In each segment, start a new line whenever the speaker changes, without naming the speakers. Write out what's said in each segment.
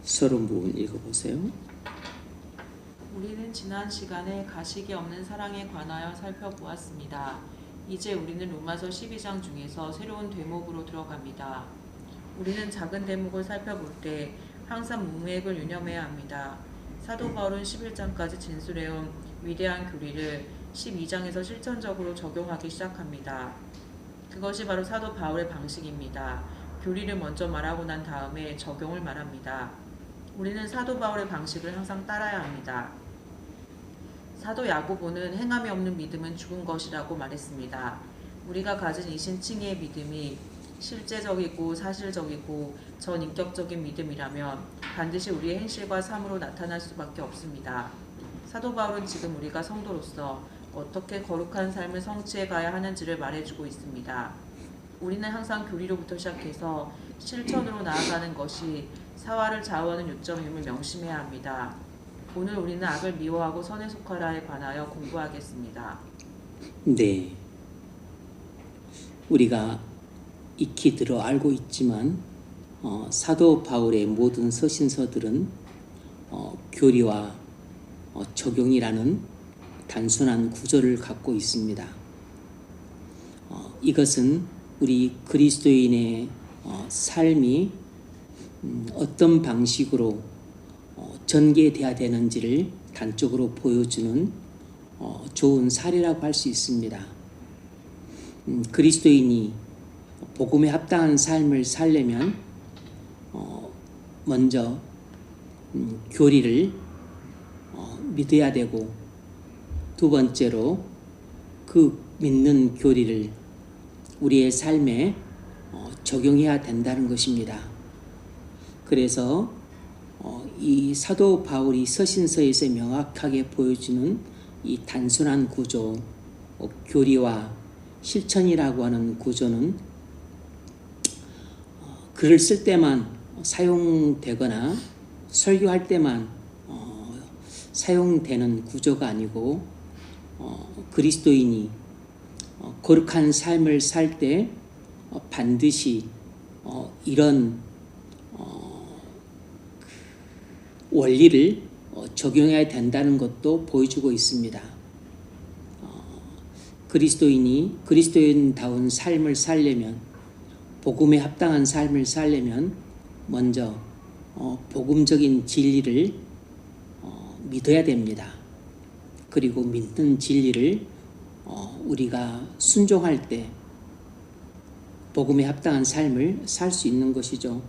서론 부분 읽어보세요.
우리는 지난 시간에 가식이 없는 사랑에 관하여 살펴보았습니다. 이제 우리는 로마서 12장 중에서 새로운 대목으로 들어갑니다. 우리는 작은 대목을 살펴볼 때 항상 문맥을 유념해야 합니다. 사도 바울은 11장까지 진술해온 위대한 교리를 12장에서 실천적으로 적용하기 시작합니다. 그것이 바로 사도 바울의 방식입니다. 교리를 먼저 말하고 난 다음에 적용을 말합니다. 우리는 사도 바울의 방식을 항상 따라야 합니다. 사도 야고보는 행함이 없는 믿음은 죽은 것이라고 말했습니다. 우리가 가진 이 신칭의 믿음이 실제적이고 사실적이고 전인격적인 믿음이라면 반드시 우리의 행실과 삶으로 나타날 수밖에 없습니다. 사도 바울은 지금 우리가 성도로서 어떻게 거룩한 삶을 성취해 가야 하는지를 말해주고 있습니다. 우리는 항상 교리로부터 시작해서 실천으로 나아가는 것이 사활을 좌우하는 요점임을 명심해야 합니다. 오늘 우리는 악을 미워하고 선에 속하라에 관하여 공부하겠습니다.
네, 우리가 익히 들어 알고 있지만 사도 바울의 모든 서신서들은 교리와 적용이라는 단순한 구조를 갖고 있습니다. 이것은 우리 그리스도인의 삶이 어떤 방식으로 전개돼야 되는지를 단적으로 보여주는 좋은 사례라고 할 수 있습니다. 그리스도인이 복음에 합당한 삶을 살려면 먼저 교리를 믿어야 되고, 두 번째로 그 믿는 교리를 우리의 삶에 적용해야 된다는 것입니다. 그래서 이 사도 바울이 서신서에서 명확하게 보여주는 이 단순한 구조, 교리와 실천이라고 하는 구조는 글을 쓸 때만 사용되거나 설교할 때만 사용되는 구조가 아니고, 그리스도인이 거룩한 삶을 살 때 반드시 이런 원리를 적용해야 된다는 것도 보여주고 있습니다. 그리스도인이 그리스도인다운 삶을 살려면, 복음에 합당한 삶을 살려면 먼저 복음적인 진리를 믿어야 됩니다. 그리고 믿는 진리를 우리가 순종할 때 복음에 합당한 삶을 살 수 있는 것이죠.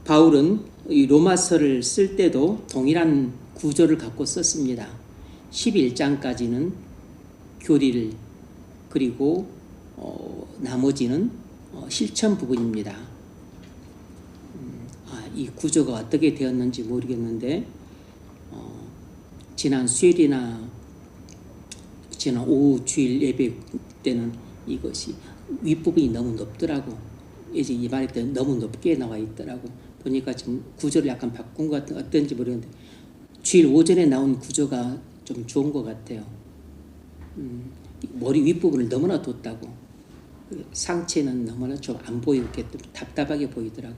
바울은 이 로마서를 쓸 때도 동일한 구조를 갖고 썼습니다. 11장까지는 교리를, 그리고 나머지는 실천 부분입니다. 이 구조가 어떻게 되었는지 모르겠는데 지난 수요일이나 지난 오후 주일 예배 때는 이것이 윗부분이 너무 높더라고. 이제 이 말일 때 너무 높게 나와 있더라고. 보니까 지금 구조를 약간 바꾼 것 같은, 어떤지 모르겠는데 주일 오전에 나온 구조가 좀 좋은 것 같아요. 머리 윗부분을 너무나 뒀다고. 상체는 너무나 좀 안 보이게 답답하게 보이더라고.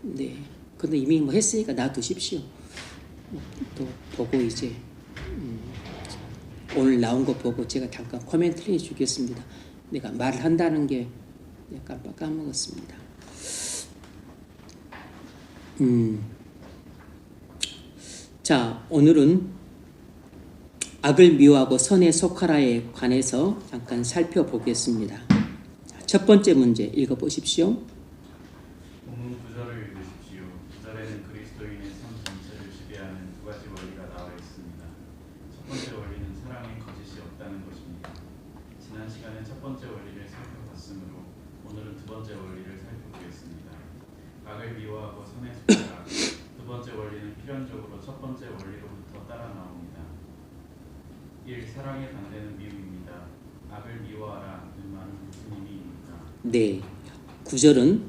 네. 근데 이미 뭐 했으니까 놔두십시오. 또 보고 이제 오늘 나온 거 보고 제가 잠깐 코멘트를 해주겠습니다. 내가 말을 한다는 게 깜빡 까먹었습니다. 자, 오늘은 악을 미워하고 선에 속하라에 관해서 잠깐 살펴보겠습니다. 첫 번째 문제 읽어보십시오.
본문 9절을 읽으십시오. 9절에는 그리스도인의 삶 전체를 지배하는 두 가지 원리가 나와 있습니다. 첫 번째 원리는 사랑에 거짓이 없다는 것입니다. 지난 시간에 첫 번째 원리를 살펴봤으므로 오늘은 두 번째 원리를 살펴보겠습니다. 악을 미워하고 선에 속하라. 두 번째 원리는 필연적으로 첫 번째 원리로부터 따라 나옵니다. 1. 사랑의 반대는 미움입니다. 악을 미워하라는 말은 무슨 의미입니까?
네, 9절은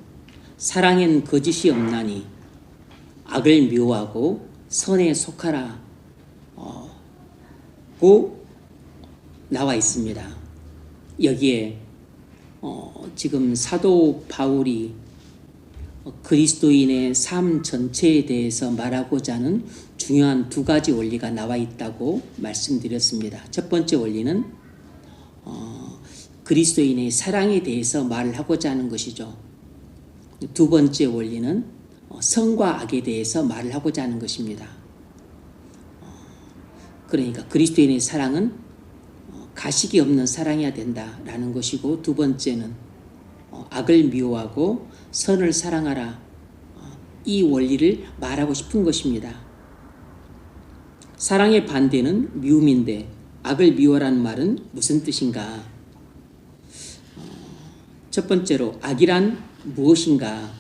사랑엔 거짓이 없나니 악을 미워하고 선에 속하라 고 나와 있습니다. 여기에 지금 사도 바울이 그리스도인의 삶 전체에 대해서 말하고자 하는 중요한 두 가지 원리가 나와 있다고 말씀드렸습니다. 첫 번째 원리는 그리스도인의 사랑에 대해서 말을 하고자 하는 것이죠. 두 번째 원리는 선과 악에 대해서 말을 하고자 하는 것입니다. 그러니까 그리스도인의 사랑은 가식이 없는 사랑이어야 된다라는 것이고, 두 번째는 악을 미워하고 선을 사랑하라, 이 원리를 말하고 싶은 것입니다. 사랑의 반대는 미움인데 악을 미워라는 말은 무슨 뜻인가? 첫 번째로 악이란 무엇인가?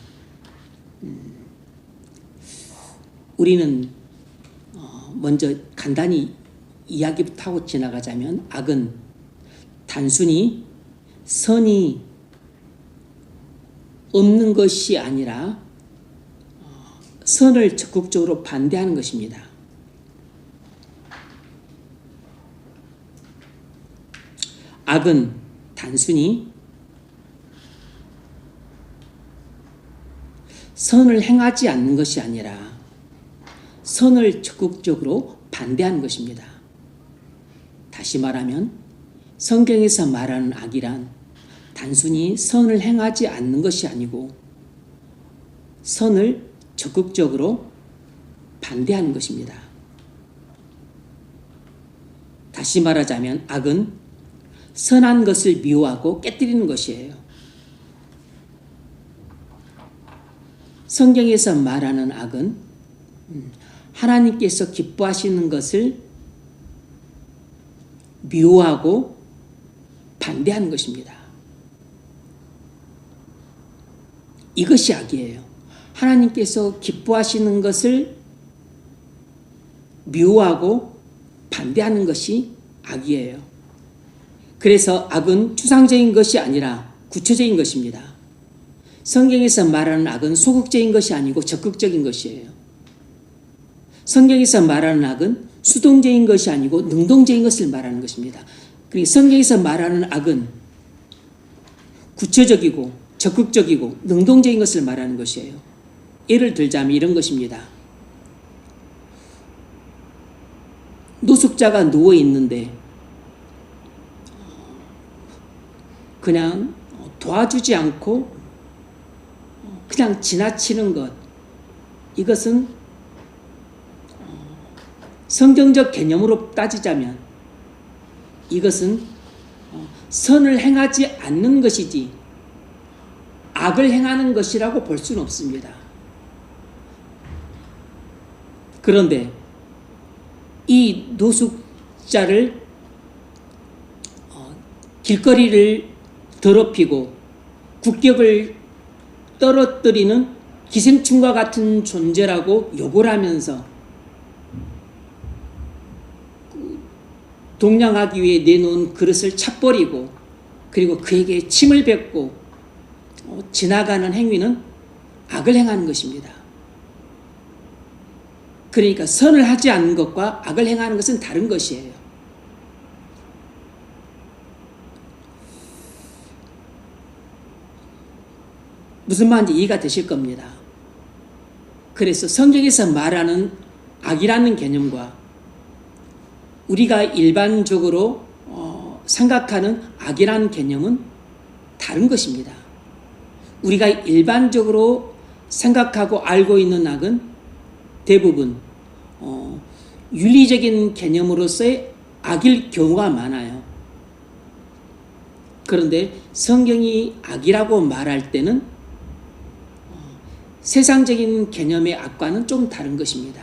우리는 먼저 간단히 이야기부터 하고 지나가자면, 악은 단순히 선이 없는 것이 아니라 선을 적극적으로 반대하는 것입니다. 악은 단순히 선을 행하지 않는 것이 아니라 선을 적극적으로 반대하는 것입니다. 다시 말하면 성경에서 말하는 악이란 단순히 선을 행하지 않는 것이 아니고 선을 적극적으로 반대하는 것입니다. 다시 말하자면 악은 선한 것을 미워하고 깨뜨리는 것이에요. 성경에서 말하는 악은 하나님께서 기뻐하시는 것을 미워하고 반대하는 것입니다. 이것이 악이에요. 하나님께서 기뻐하시는 것을 미워하고 반대하는 것이 악이에요. 그래서 악은 추상적인 것이 아니라 구체적인 것입니다. 성경에서 말하는 악은 소극적인 것이 아니고 적극적인 것이에요. 성경에서 말하는 악은 수동적인 것이 아니고 능동적인 것을 말하는 것입니다. 그러니까 성경에서 말하는 악은 구체적이고 적극적이고 능동적인 것을 말하는 것이에요. 예를 들자면 이런 것입니다. 노숙자가 누워 있는데 그냥 도와주지 않고 그냥 지나치는 것, 이것은 성경적 개념으로 따지자면 이것은 선을 행하지 않는 것이지 악을 행하는 것이라고 볼 수는 없습니다. 그런데 이 노숙자를 길거리를 더럽히고 국격을 떨어뜨리는 기생충과 같은 존재라고 욕을 하면서 동냥하기 위해 내놓은 그릇을 차버리고 그리고 그에게 침을 뱉고 지나가는 행위는 악을 행하는 것입니다. 그러니까 선을 하지 않는 것과 악을 행하는 것은 다른 것이에요. 무슨 말인지 이해가 되실 겁니다. 그래서 성경에서 말하는 악이라는 개념과 우리가 일반적으로 생각하는 악이라는 개념은 다른 것입니다. 우리가 일반적으로 생각하고 알고 있는 악은 대부분 윤리적인 개념으로서의 악일 경우가 많아요. 그런데 성경이 악이라고 말할 때는 세상적인 개념의 악과는 좀 다른 것입니다.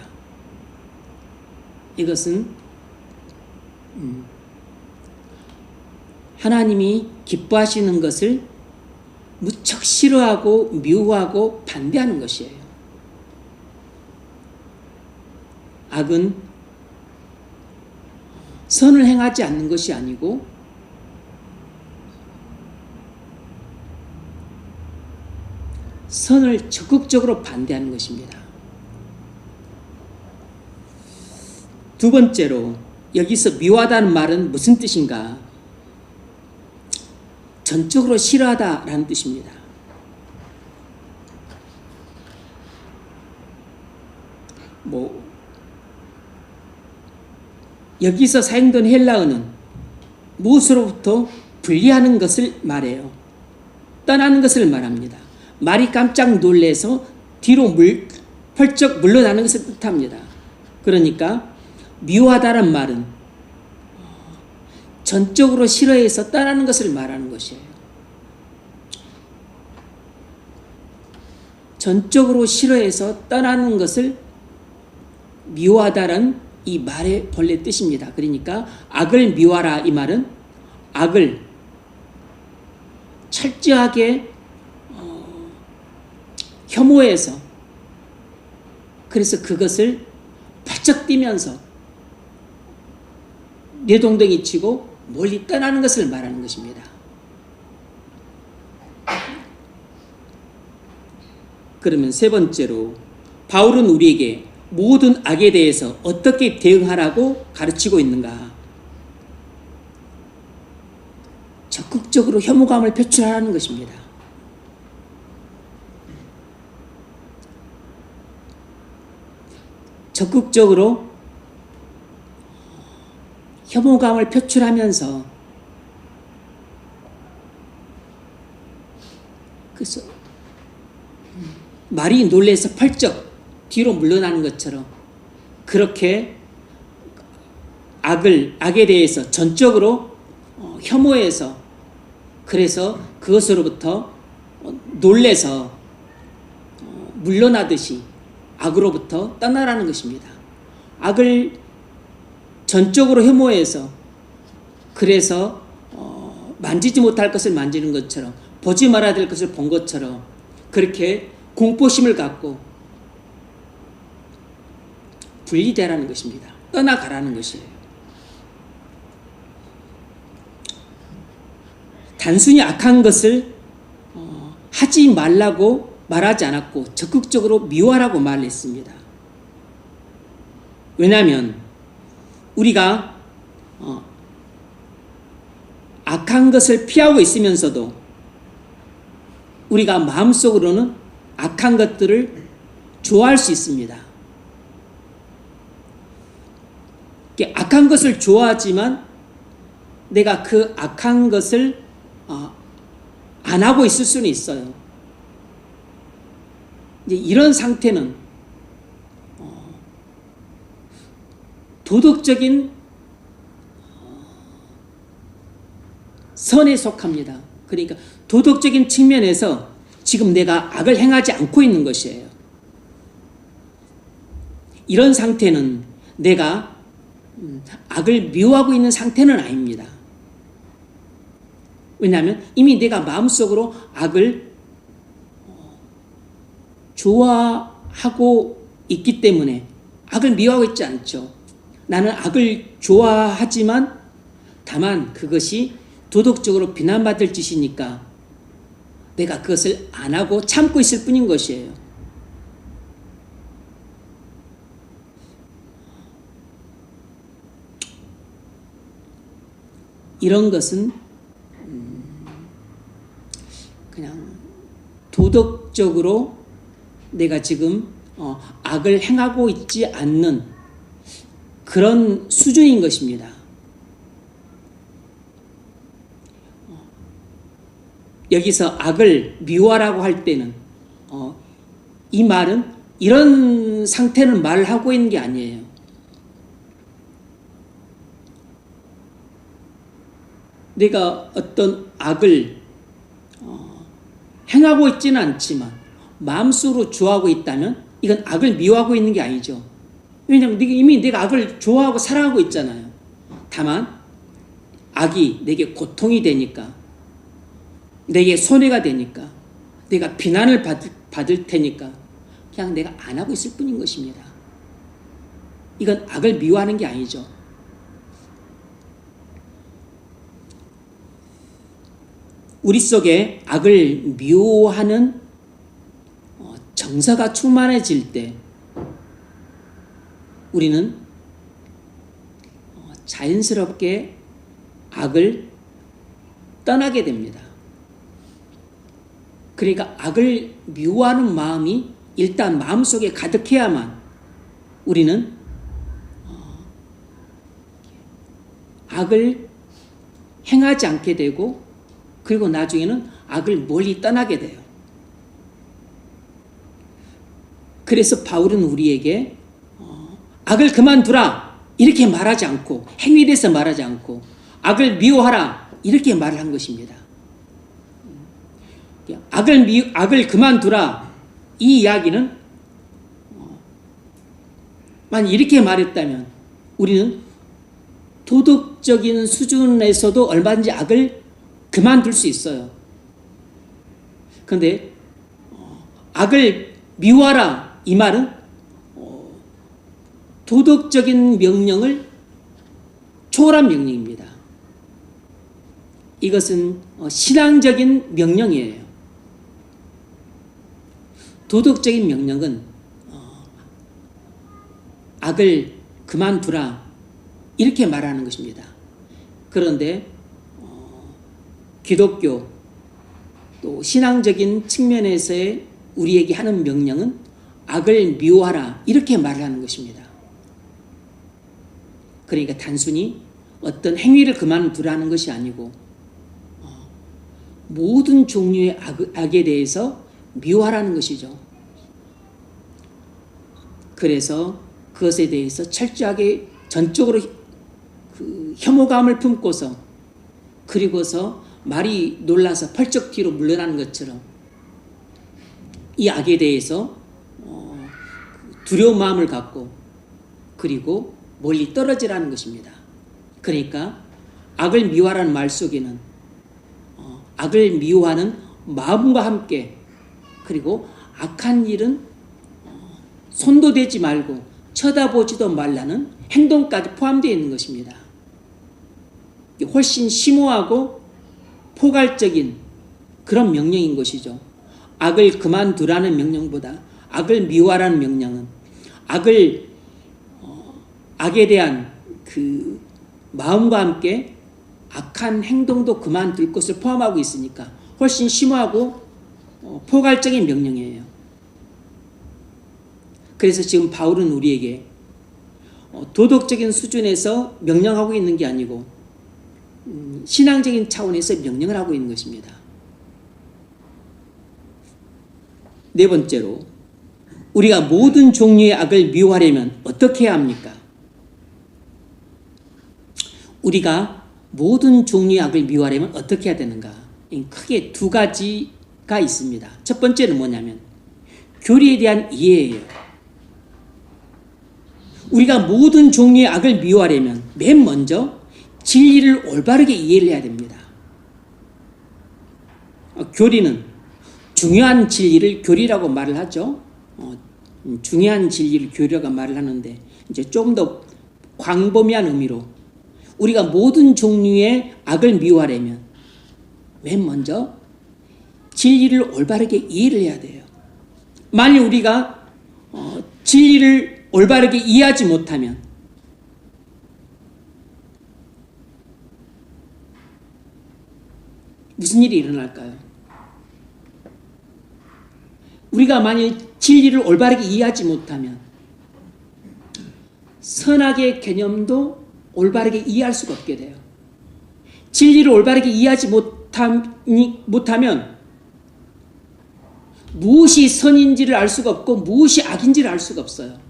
이것은 하나님이 기뻐하시는 것을 무척 싫어하고 미워하고 반대하는 것이에요. 악은 선을 행하지 않는 것이 아니고 선을 적극적으로 반대하는 것입니다. 두 번째로 여기서 미워하다는 말은 무슨 뜻인가? 전적으로 싫어하다라는 뜻입니다. 여기서 사용된 헬라어는 무엇으로부터 분리하는 것을 말해요. 떠나는 것을 말합니다. 말이 깜짝 놀래서 뒤로 펄쩍 물러나는 것을 뜻합니다. 그러니까 미워하다는 말은 전적으로 싫어해서 떠나는 것을 말하는 것이에요. 전적으로 싫어해서 떠나는 것을 미워하다는 이 말의 본래 뜻입니다. 그러니까 악을 미워하라 이 말은 악을 철저하게 혐오해서 그래서 그것을 바짝 뛰면서 내동댕이 치고 멀리 떠나는 것을 말하는 것입니다. 그러면 세 번째로 바울은 우리에게 모든 악에 대해서 어떻게 대응하라고 가르치고 있는가? 적극적으로 혐오감을 표출하라는 것입니다. 적극적으로 혐오감을 표출하면서 그래서 말이 놀래서 펄쩍 뒤로 물러나는 것처럼 그렇게 악에 대해서 전적으로 혐오해서 그래서 그것으로부터 놀래서 물러나듯이 악으로부터 떠나라는 것입니다. 악을 전적으로 혐오해서 그래서 만지지 못할 것을 만지는 것처럼 보지 말아야 될 것을 본 것처럼 그렇게 공포심을 갖고 분리되라는 것입니다. 떠나가라는 것이에요. 단순히 악한 것을 하지 말라고 말하지 않았고 적극적으로 미워하라고 말했습니다. 왜냐하면 우리가 악한 것을 피하고 있으면서도 우리가 마음속으로는 악한 것들을 좋아할 수 있습니다. 악한 것을 좋아하지만 내가 그 악한 것을 안 하고 있을 수는 있어요. 이제 이런 상태는 도덕적인 선에 속합니다. 그러니까 도덕적인 측면에서 지금 내가 악을 행하지 않고 있는 것이에요. 이런 상태는 내가 악을 미워하고 있는 상태는 아닙니다. 왜냐하면 이미 내가 마음속으로 악을 좋아하고 있기 때문에 악을 미워하고 있지 않죠. 나는 악을 좋아하지만 다만 그것이 도덕적으로 비난받을 짓이니까 내가 그것을 안 하고 참고 있을 뿐인 것이에요. 이런 것은 그냥 도덕적으로 내가 지금 악을 행하고 있지 않는 그런 수준인 것입니다. 여기서 악을 미워하라고 할 때는 이 말은 이런 상태는 말하고 있는 게 아니에요. 내가 어떤 악을 행하고 있지는 않지만 마음속으로 좋아하고 있다면 이건 악을 미워하고 있는 게 아니죠. 왜냐하면 이미 내가 악을 좋아하고 사랑하고 있잖아요. 다만 악이 내게 고통이 되니까 내게 손해가 되니까 내가 비난을 받을 테니까 그냥 내가 안 하고 있을 뿐인 것입니다. 이건 악을 미워하는 게 아니죠. 우리 속에 악을 미워하는 정서가 충만해질 때 우리는 자연스럽게 악을 떠나게 됩니다. 그러니까 악을 미워하는 마음이 일단 마음속에 가득해야만 우리는 악을 행하지 않게 되고 그리고 나중에는 악을 멀리 떠나게 돼요. 그래서 바울은 우리에게 악을 그만두라 이렇게 말하지 않고 행위에 대해서 말하지 않고 악을 미워하라 이렇게 말을 한 것입니다. 악을 그만두라 이 이야기는 만약 이렇게 말했다면 우리는 도덕적인 수준에서도 얼마든지 악을 그만둘 수 있어요. 그런데 악을 미워하라 이 말은 도덕적인 명령을 초월한 명령입니다. 이것은 신앙적인 명령이에요. 도덕적인 명령은 악을 그만두라 이렇게 말하는 것입니다. 그런데 기독교 또 신앙적인 측면에서의 우리에게 하는 명령은 악을 미워하라 이렇게 말을 하는 것입니다. 그러니까 단순히 어떤 행위를 그만두라는 것이 아니고 모든 종류의 악에 대해서 미워하라는 것이죠. 그래서 그것에 대해서 철저하게 전적으로 그 혐오감을 품고서 그리고서 말이 놀라서 펄쩍 뒤로 물러나는 것처럼 이 악에 대해서 두려운 마음을 갖고 그리고 멀리 떨어지라는 것입니다. 그러니까 악을 미워하라는 말 속에는 악을 미워하는 마음과 함께 그리고 악한 일은 손도 대지 말고 쳐다보지도 말라는 행동까지 포함되어 있는 것입니다. 훨씬 심오하고 포괄적인 그런 명령인 것이죠. 악을 그만두라는 명령보다 악을 미워하라는 명령은 악에 대한 그 마음과 함께 악한 행동도 그만둘 것을 포함하고 있으니까 훨씬 심오하고 포괄적인 명령이에요. 그래서 지금 바울은 우리에게 도덕적인 수준에서 명령하고 있는 게 아니고 신앙적인 차원에서 명령을 하고 있는 것입니다. 네 번째로 우리가 모든 종류의 악을 미워하려면 어떻게 해야 합니까? 우리가 모든 종류의 악을 미워하려면 어떻게 해야 되는가? 크게 두 가지가 있습니다. 첫 번째는 뭐냐면 교리에 대한 이해예요. 우리가 모든 종류의 악을 미워하려면 맨 먼저 진리를 올바르게 이해를 해야 됩니다. 교리는 중요한 진리를 교리라고 말을 하죠. 중요한 진리를 교리라고 말을 하는데 이제 조금 더 광범위한 의미로 우리가 모든 종류의 악을 미워하려면 맨 먼저 진리를 올바르게 이해를 해야 돼요. 만일 우리가 진리를 올바르게 이해하지 못하면 무슨 일이 일어날까요? 우리가 만일 진리를 올바르게 이해하지 못하면 선악의 개념도 올바르게 이해할 수가 없게 돼요. 진리를 올바르게 이해하지 못하면 무엇이 선인지를 알 수가 없고 무엇이 악인지를 알 수가 없어요.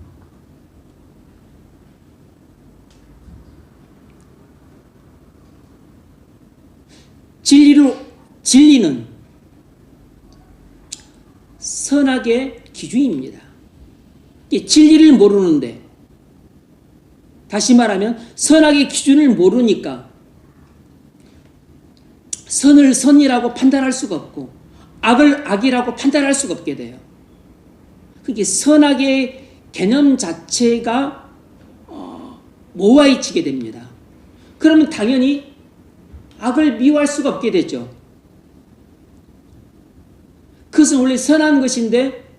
진리는 선악의 기준입니다. 진리를 모르는데 다시 말하면 선악의 기준을 모르니까 선을 선이라고 판단할 수가 없고 악을 악이라고 판단할 수가 없게 돼요. 그게 선악의 개념 자체가 모호해지게 됩니다. 그러면 당연히 악을 미워할 수가 없게 되죠. 그것은 원래 선한 것인데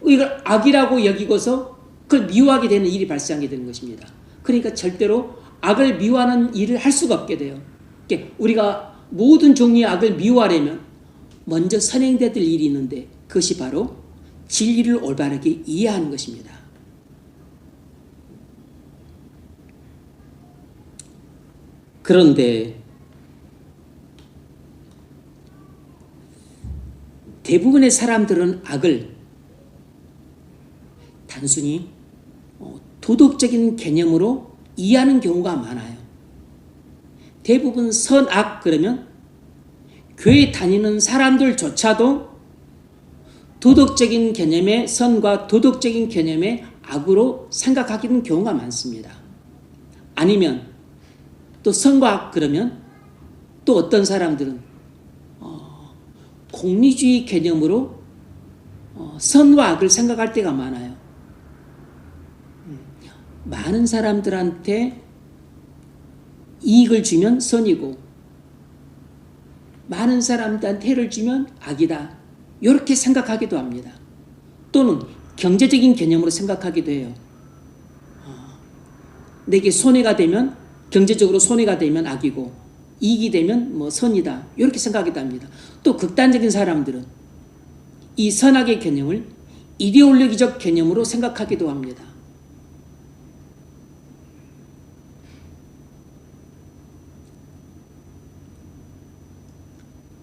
이걸 악이라고 여기고서 그걸 미워하게 되는 일이 발생하게 되는 것입니다. 그러니까 절대로 악을 미워하는 일을 할 수가 없게 돼요. 우리가 모든 종류의 악을 미워하려면 먼저 선행돼야 될 일이 있는데 그것이 바로 진리를 올바르게 이해하는 것입니다. 그런데 대부분의 사람들은 악을 단순히 도덕적인 개념으로 이해하는 경우가 많아요. 대부분 선악 그러면 교회 다니는 사람들조차도 도덕적인 개념의 선과 도덕적인 개념의 악으로 생각하기는 경우가 많습니다. 아니면 또 선과 악 그러면 또 어떤 사람들은 공리주의 개념으로 선과 악을 생각할 때가 많아요. 많은 사람들한테 이익을 주면 선이고 많은 사람들한테 해를 주면 악이다. 이렇게 생각하기도 합니다. 또는 경제적인 개념으로 생각하기도 해요. 내게 손해가 되면 경제적으로 손해가 되면 악이고 이익이 되면 뭐 선이다. 이렇게 생각하기도 합니다. 또 극단적인 사람들은 이 선악의 개념을 이데올로기적 개념으로 생각하기도 합니다.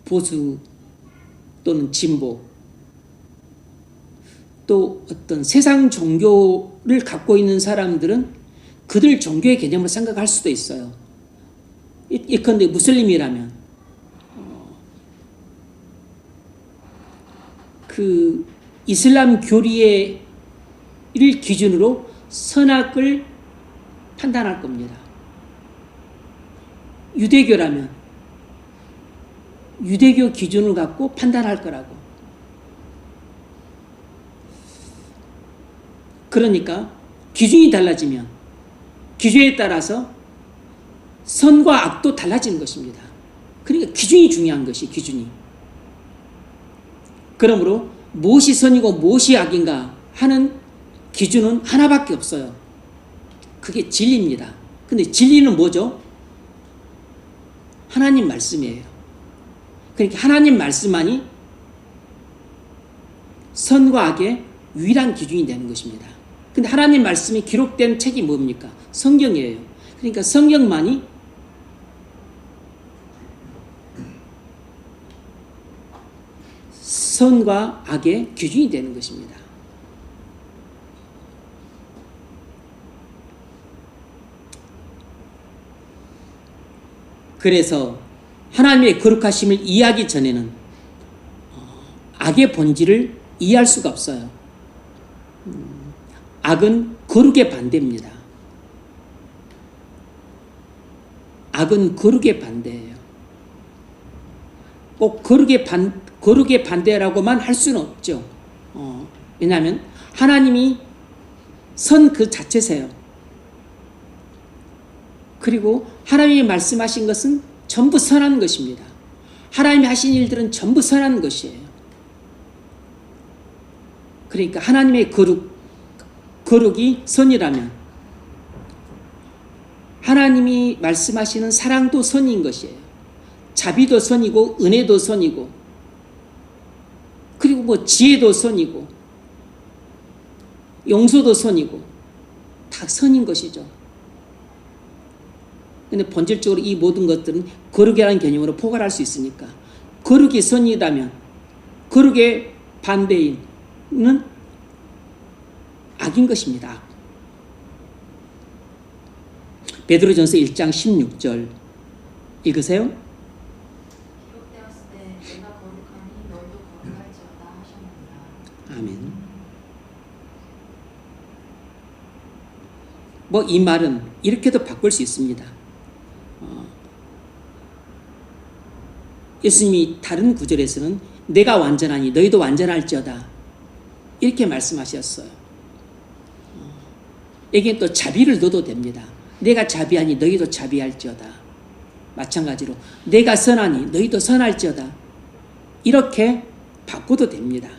보수 또는 진보 또 어떤 세상 종교를 갖고 있는 사람들은 그들 종교의 개념을 생각할 수도 있어요. 예컨대 무슬림이라면 그 이슬람 교리를 기준으로 선악을 판단할 겁니다. 유대교라면 유대교 기준을 갖고 판단할 거라고. 그러니까 기준이 달라지면 기준에 따라서 선과 악도 달라지는 것입니다. 그러니까 기준이 중요한 것이 기준이. 그러므로 무엇이 선이고 무엇이 악인가 하는 기준은 하나밖에 없어요. 그게 진리입니다. 근데 진리는 뭐죠? 하나님 말씀이에요. 그러니까 하나님 말씀만이 선과 악의 유일한 기준이 되는 것입니다. 근데 하나님 말씀이 기록된 책이 뭡니까? 성경이에요. 그러니까 성경만이 선과 악의 기준이 되는 것입니다. 그래서 하나님의 거룩하심을 이해하기 전에는 악의 본질을 이해할 수가 없어요. 악은 거룩의 반대입니다. 악은 거룩의 반대예요. 꼭 거룩의 반대라고만 할 수는 없죠. 왜냐하면 하나님이 선 그 자체세요. 그리고 하나님이 말씀하신 것은 전부 선한 것입니다. 하나님이 하신 일들은 전부 선한 것이에요. 그러니까 하나님의 거룩이 선이라면 하나님이 말씀하시는 사랑도 선인 것이에요. 자비도 선이고 은혜도 선이고 그리고 뭐 지혜도 선이고 용서도 선이고 다 선인 것이죠. 근데 본질적으로 이 모든 것들은 거룩이라는 개념으로 포괄할 수 있으니까 거룩이 선이라면 거룩의 반대인은 악인 것입니다. 베드로전서 1장 16절 읽으세요.
기록되었을 때 내가 거룩하니 너도 거룩할지어다 하셨느니라.
아멘. 뭐 이 말은 이렇게도 바꿀 수 있습니다. 예수님이 다른 구절에서는 내가 완전하니 너희도 완전할지어다 이렇게 말씀하셨어요. 여기엔 또 자비를 넣어도 됩니다. 내가 자비하니 너희도 자비할지어다. 마찬가지로 내가 선하니 너희도 선할지어다. 이렇게 바꿔도 됩니다.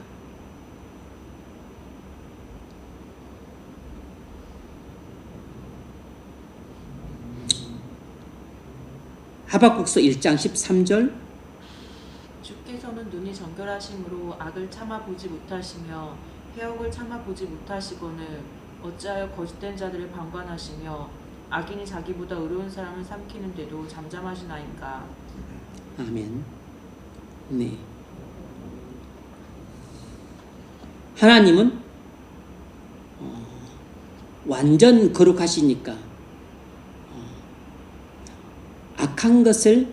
하박국서 1장 13절
주께서는 눈이 정결하심으로 악을 참아보지 못하시며 해역을 참아보지 못하시거늘 어찌하여 거짓된 자들을 방관하시며 악인이 자기보다 의로운 사람을 삼키는데도 잠잠하시나이까.
아멘. 네. 하나님은 완전 거룩하시니까 악한 것을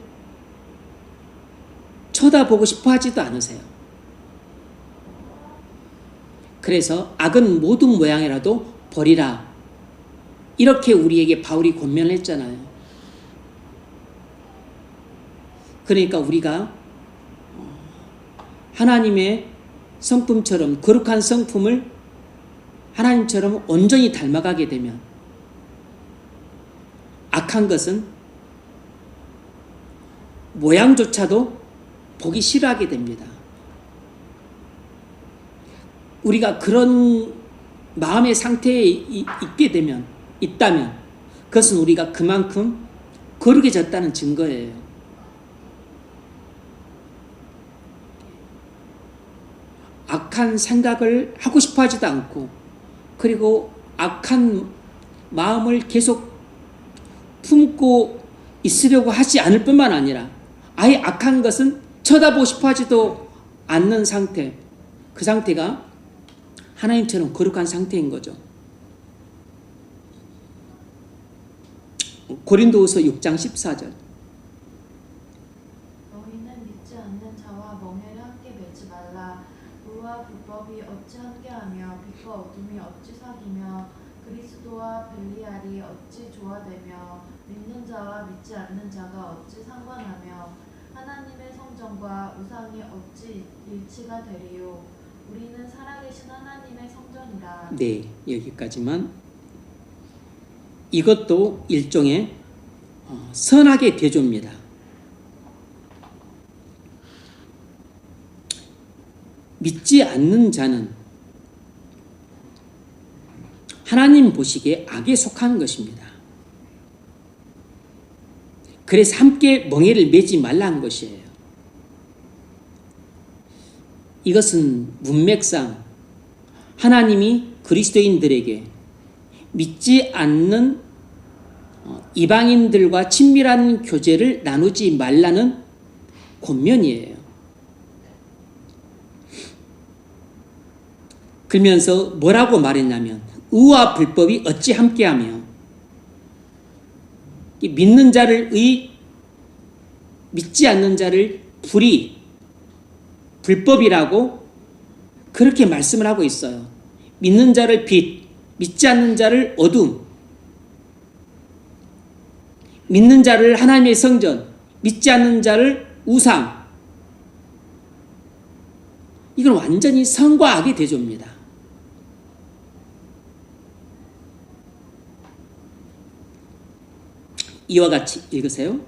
쳐다보고 싶어 하지도 않으세요. 그래서 악은 모든 모양이라도 버리라. 이렇게 우리에게 바울이 권면을 했잖아요. 그러니까 우리가 하나님의 성품처럼 거룩한 성품을 하나님처럼 온전히 닮아가게 되면 악한 것은 모양조차도 보기 싫어하게 됩니다. 우리가 그런 마음의 상태에 있다면 그것은 우리가 그만큼 거룩해졌다는 증거예요. 악한 생각을 하고 싶어 하지도 않고, 그리고 악한 마음을 계속 품고 있으려고 하지 않을 뿐만 아니라 아예 악한 것은 쳐다보고 싶어 하지도 않는 상태, 그 상태가 하나님처럼 거룩한 상태인 거죠. 고린도후서 6장 14절.
너희는 믿지 않는 자와 멍에를 함께 매지 말라. 의와 불법이 어찌 함께하며 빛과 어둠이 어찌 사귀며 그리스도와 벨리알이 어찌 조화되며 믿는 자와 믿지 않는 자가 어찌 상관하며 하나님의 성전과 우상이 어찌 일치가 되리요. 우리는 살아계신 하나님의 성전이라.
네, 여기까지만. 이것도 일종의 선악의 대조입니다. 믿지 않는 자는 하나님 보시기에 악에 속하는 것입니다. 그래서 함께 멍에를 매지 말라는 것이에요. 이것은 문맥상 하나님이 그리스도인들에게 믿지 않는 이방인들과 친밀한 교제를 나누지 말라는 권면이에요. 그러면서 뭐라고 말했냐면 의와 불법이 어찌 함께하며, 믿는 자를 의, 믿지 않는 자를 불법이라고 그렇게 말씀을 하고 있어요. 믿는 자를 빛, 믿지 않는 자를 어둠, 믿는 자를 하나님의 성전, 믿지 않는 자를 우상. 이건 완전히 선과 악의 대조입니다. 이와 같이 읽으세요.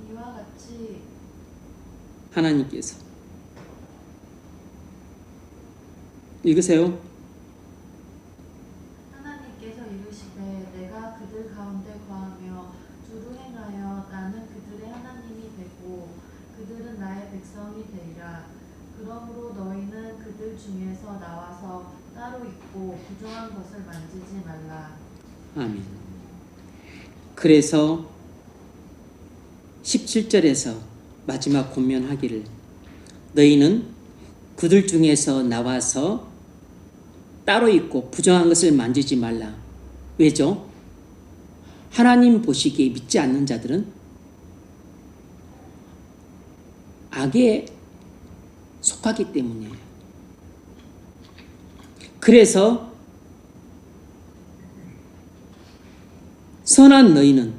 이와 같이
하나님께서 읽으세요.
하나님께서 이르시되 내가 그들 가운데 거하며 주로 행하여 나는 그들의 하나님이 되고 그들은 나의 백성이 되리라. 그러므로 너희는 그들 중에서 나와서 따로 있고 부정한 것을 만지지 말라.
아멘. 그래서 17절에서 마지막 권면하기를 너희는 그들 중에서 나와서 따로 있고 부정한 것을 만지지 말라. 왜죠? 하나님 보시기에 믿지 않는 자들은 악에 속하기 때문이에요. 그래서 선한 너희는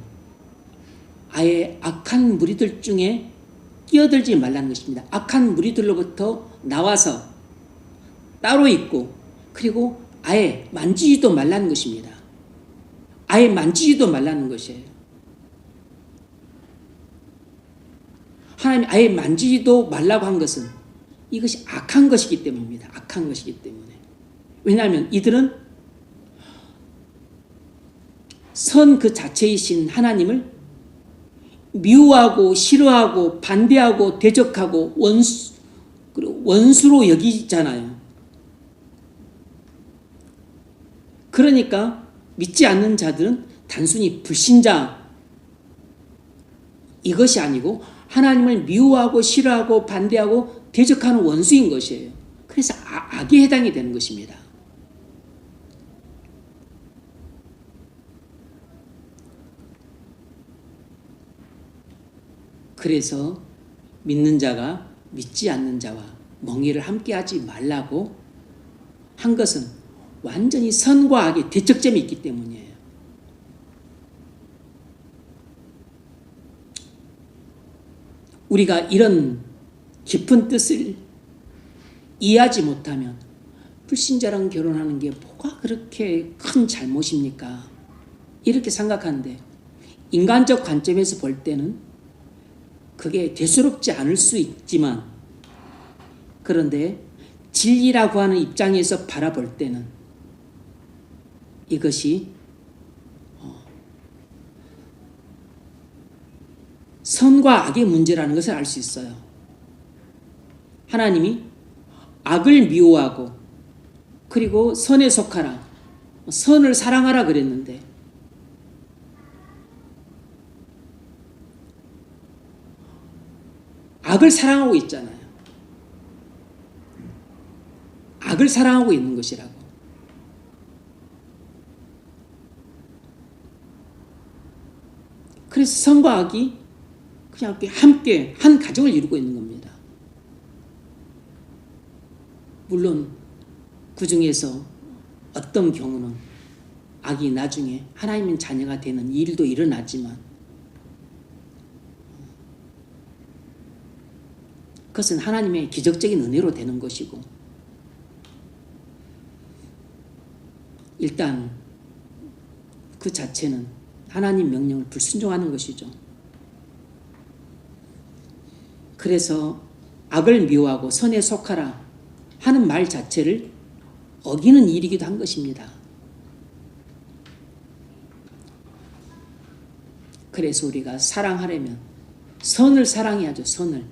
아예 악한 무리들 중에 끼어들지 말라는 것입니다. 악한 무리들로부터 나와서 따로 있고, 그리고 아예 만지지도 말라는 것입니다. 아예 만지지도 말라는 것이에요. 하나님이 아예 만지지도 말라고 한 것은 이것이 악한 것이기 때문입니다. 악한 것이기 때문에. 왜냐하면 이들은 선 그 자체이신 하나님을 미워하고 싫어하고 반대하고 대적하고 원수로 여기잖아요. 그러니까 믿지 않는 자들은 단순히 불신자 이것이 아니고 하나님을 미워하고 싫어하고 반대하고 대적하는 원수인 것이에요. 그래서 악에 해당이 되는 것입니다. 그래서 믿는 자가 믿지 않는 자와 멍에를 함께하지 말라고 한 것은 완전히 선과 악의 대척점이 있기 때문이에요. 우리가 이런 깊은 뜻을 이해하지 못하면 불신자랑 결혼하는 게 뭐가 그렇게 큰 잘못입니까? 이렇게 생각하는데 인간적 관점에서 볼 때는 그게 대수롭지 않을 수 있지만 그런데 진리라고 하는 입장에서 바라볼 때는 이것이 선과 악의 문제라는 것을 알 수 있어요. 하나님이 악을 미워하고 그리고 선에 속하라, 선을 사랑하라 그랬는데 악을 사랑하고 있잖아요. 악을 사랑하고 있는 것이라고. 그래서 선과 악이 그냥 함께 한 가정을 이루고 있는 겁니다. 물론 그 중에서 어떤 경우는 악이 나중에 하나님의 자녀가 되는 일도 일어나지만 그것은 하나님의 기적적인 은혜로 되는 것이고 일단 그 자체는 하나님 명령을 불순종하는 것이죠. 그래서 악을 미워하고 선에 속하라 하는 말 자체를 어기는 일이기도 한 것입니다. 그래서 우리가 사랑하려면 선을 사랑해야죠. 선을.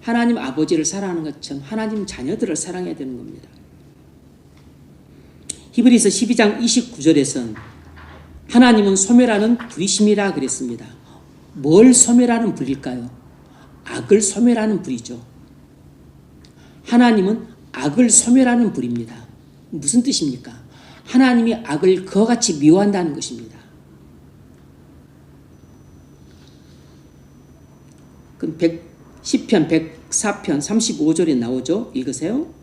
하나님 아버지를 사랑하는 것처럼 하나님 자녀들을 사랑해야 되는 겁니다. 히브리서 12장 29절에서는 하나님은 소멸하는 불이심이라 그랬습니다. 뭘 소멸하는 불일까요? 악을 소멸하는 불이죠. 하나님은 악을 소멸하는 불입니다. 무슨 뜻입니까? 하나님이 악을 그와 같이 미워한다는 것입니다. 그럼 10편, 104편, 35절에 나오죠? 읽으세요.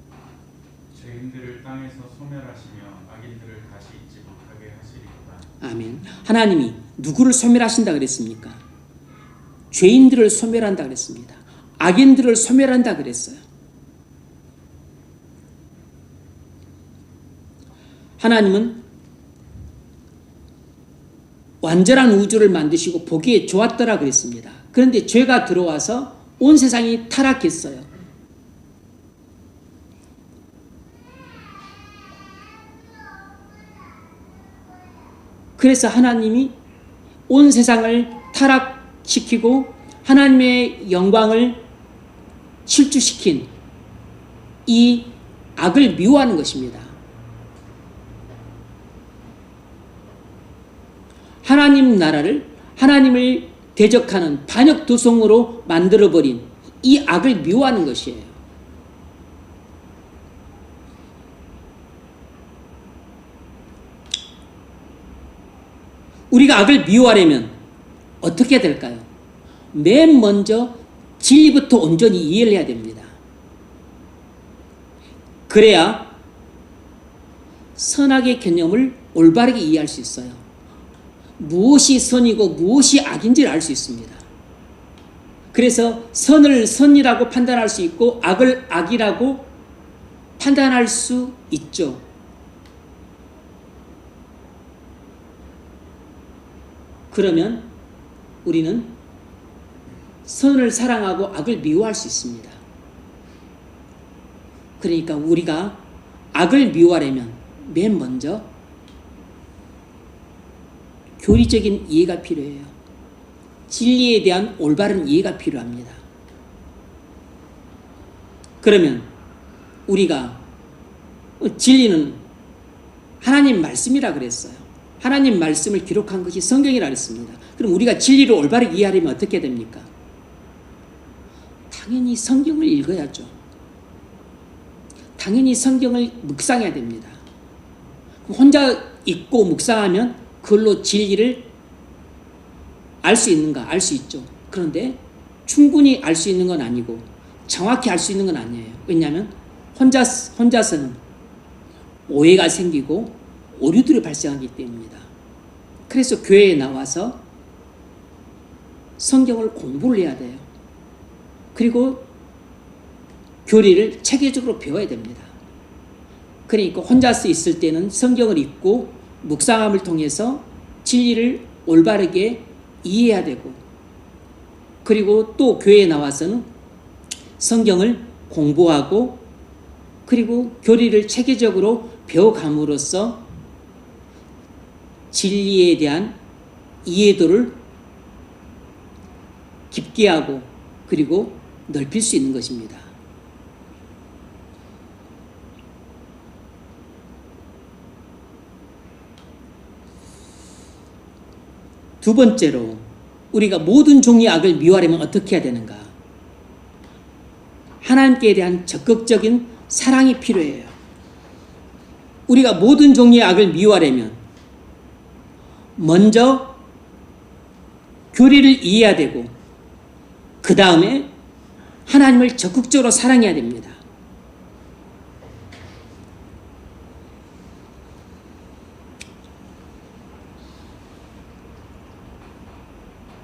죄인들을 땅에서 소멸하시며 악인들을 다시 잊지 못하게 하시리로다.
아멘. 하나님이 누구를 소멸하신다 그랬습니까? 죄인들을 소멸한다 그랬습니다. 악인들을 소멸한다 그랬어요. 하나님은 완전한 우주를 만드시고 보기에 좋았더라 그랬습니다. 그런데 죄가 들어와서 온 세상이 타락했어요. 그래서 하나님이 온 세상을 타락시키고 하나님의 영광을 실추시킨 이 악을 미워하는 것입니다. 하나님 나라를 하나님을 대적하는 반역도성으로 만들어버린 이 악을 미워하는 것이에요. 우리가 악을 미워하려면 어떻게 해야 될까요? 맨 먼저 진리부터 온전히 이해를 해야 됩니다. 그래야 선악의 개념을 올바르게 이해할 수 있어요. 무엇이 선이고 무엇이 악인지를 알 수 있습니다. 그래서 선을 선이라고 판단할 수 있고 악을 악이라고 판단할 수 있죠. 그러면 우리는 선을 사랑하고 악을 미워할 수 있습니다. 그러니까 우리가 악을 미워하려면 맨 먼저 교리적인 이해가 필요해요. 진리에 대한 올바른 이해가 필요합니다. 그러면 우리가 진리는 하나님 말씀이라 그랬어요. 하나님 말씀을 기록한 것이 성경이라 했습니다. 그럼 우리가 진리를 올바르게 이해하려면 어떻게 됩니까? 당연히 성경을 읽어야죠. 당연히 성경을 묵상해야 됩니다. 혼자 읽고 묵상하면 그걸로 진리를 알 수 있는가? 알 수 있죠. 그런데 충분히 알 수 있는 건 아니고 정확히 알 수 있는 건 아니에요. 왜냐하면 혼자서는 오해가 생기고 오류들이 발생하기 때문입니다. 그래서 교회에 나와서 성경을 공부를 해야 돼요. 그리고 교리를 체계적으로 배워야 됩니다. 그러니까 혼자서 있을 때는 성경을 읽고 묵상함을 통해서 진리를 올바르게 이해해야 되고, 그리고 또 교회에 나와서는 성경을 공부하고 그리고 교리를 체계적으로 배워감으로써 진리에 대한 이해도를 깊게 하고 그리고 넓힐 수 있는 것입니다. 두 번째로, 우리가 모든 종류의 악을 미워하려면 어떻게 해야 되는가? 하나님께 대한 적극적인 사랑이 필요해요. 우리가 모든 종류의 악을 미워하려면 먼저 교리를 이해해야 되고 그 다음에 하나님을 적극적으로 사랑해야 됩니다.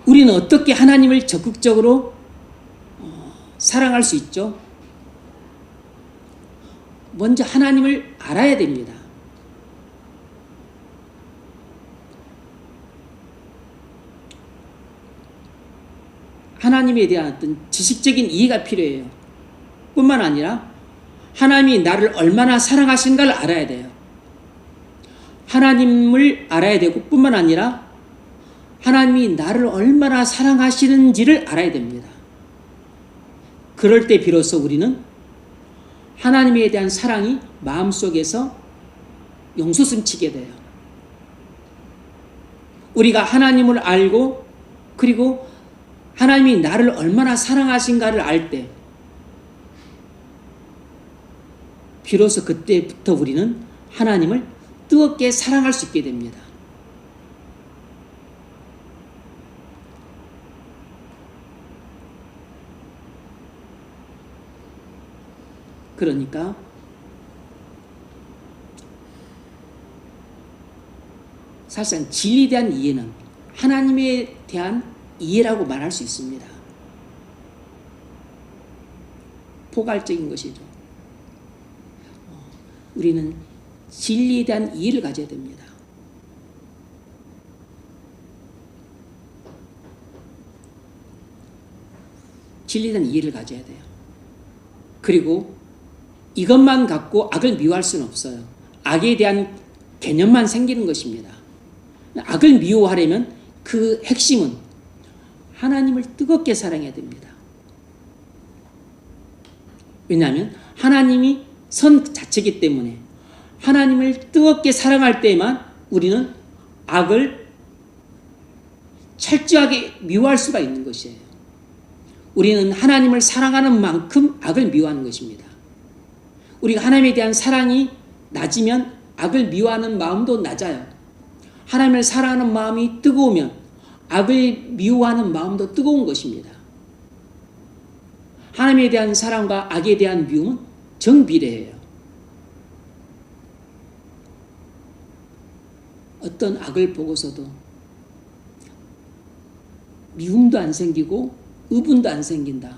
우리는 어떻게 하나님을 적극적으로 사랑할 수 있죠? 먼저 하나님을 알아야 됩니다. 하나님에 대한 어떤 지식적인 이해가 필요해요. 뿐만 아니라 하나님이 나를 얼마나 사랑하신가를 알아야 돼요. 하나님을 알아야 되고 뿐만 아니라 하나님이 나를 얼마나 사랑하시는지를 알아야 됩니다. 그럴 때 비로소 우리는 하나님에 대한 사랑이 마음속에서 용솟음치게 돼요. 우리가 하나님을 알고 그리고 하나님이 나를 얼마나 사랑하신가를 알 때 비로소 그때부터 우리는 하나님을 뜨겁게 사랑할 수 있게 됩니다. 그러니까 사실상 진리에 대한 이해는 하나님에 대한 이해라고 말할 수 있습니다. 포괄적인 것이죠. 우리는 진리에 대한 이해를 가져야 됩니다. 진리에 대한 이해를 가져야 돼요. 그리고 이것만 갖고 악을 미워할 수는 없어요. 악에 대한 개념만 생기는 것입니다. 악을 미워하려면 그 핵심은 하나님을 뜨겁게 사랑해야 됩니다. 왜냐하면 하나님이 선 자체이기 때문에 하나님을 뜨겁게 사랑할 때에만 우리는 악을 철저하게 미워할 수가 있는 것이에요. 우리는 하나님을 사랑하는 만큼 악을 미워하는 것입니다. 우리가 하나님에 대한 사랑이 낮으면 악을 미워하는 마음도 낮아요. 하나님을 사랑하는 마음이 뜨거우면 악을 미워하는 마음도 뜨거운 것입니다. 하나님에 대한 사랑과 악에 대한 미움은 정비례해요. 어떤 악을 보고서도 미움도 안 생기고 의분도 안 생긴다.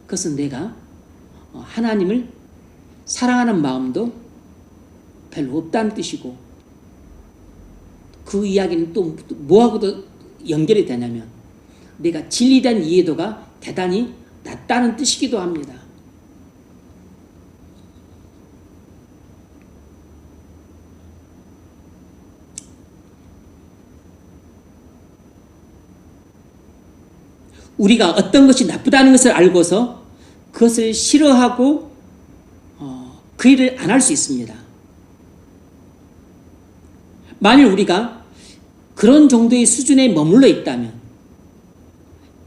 그것은 내가 하나님을 사랑하는 마음도 별로 없다는 뜻이고, 그 이야기는 또 뭐하고도 연결이 되냐면 내가 진리에 대한 이해도가 대단히 낮다는 뜻이기도 합니다. 우리가 어떤 것이 나쁘다는 것을 알고서 그것을 싫어하고 그 일을 안 할 수 있습니다. 만일 우리가 그런 정도의 수준에 머물러 있다면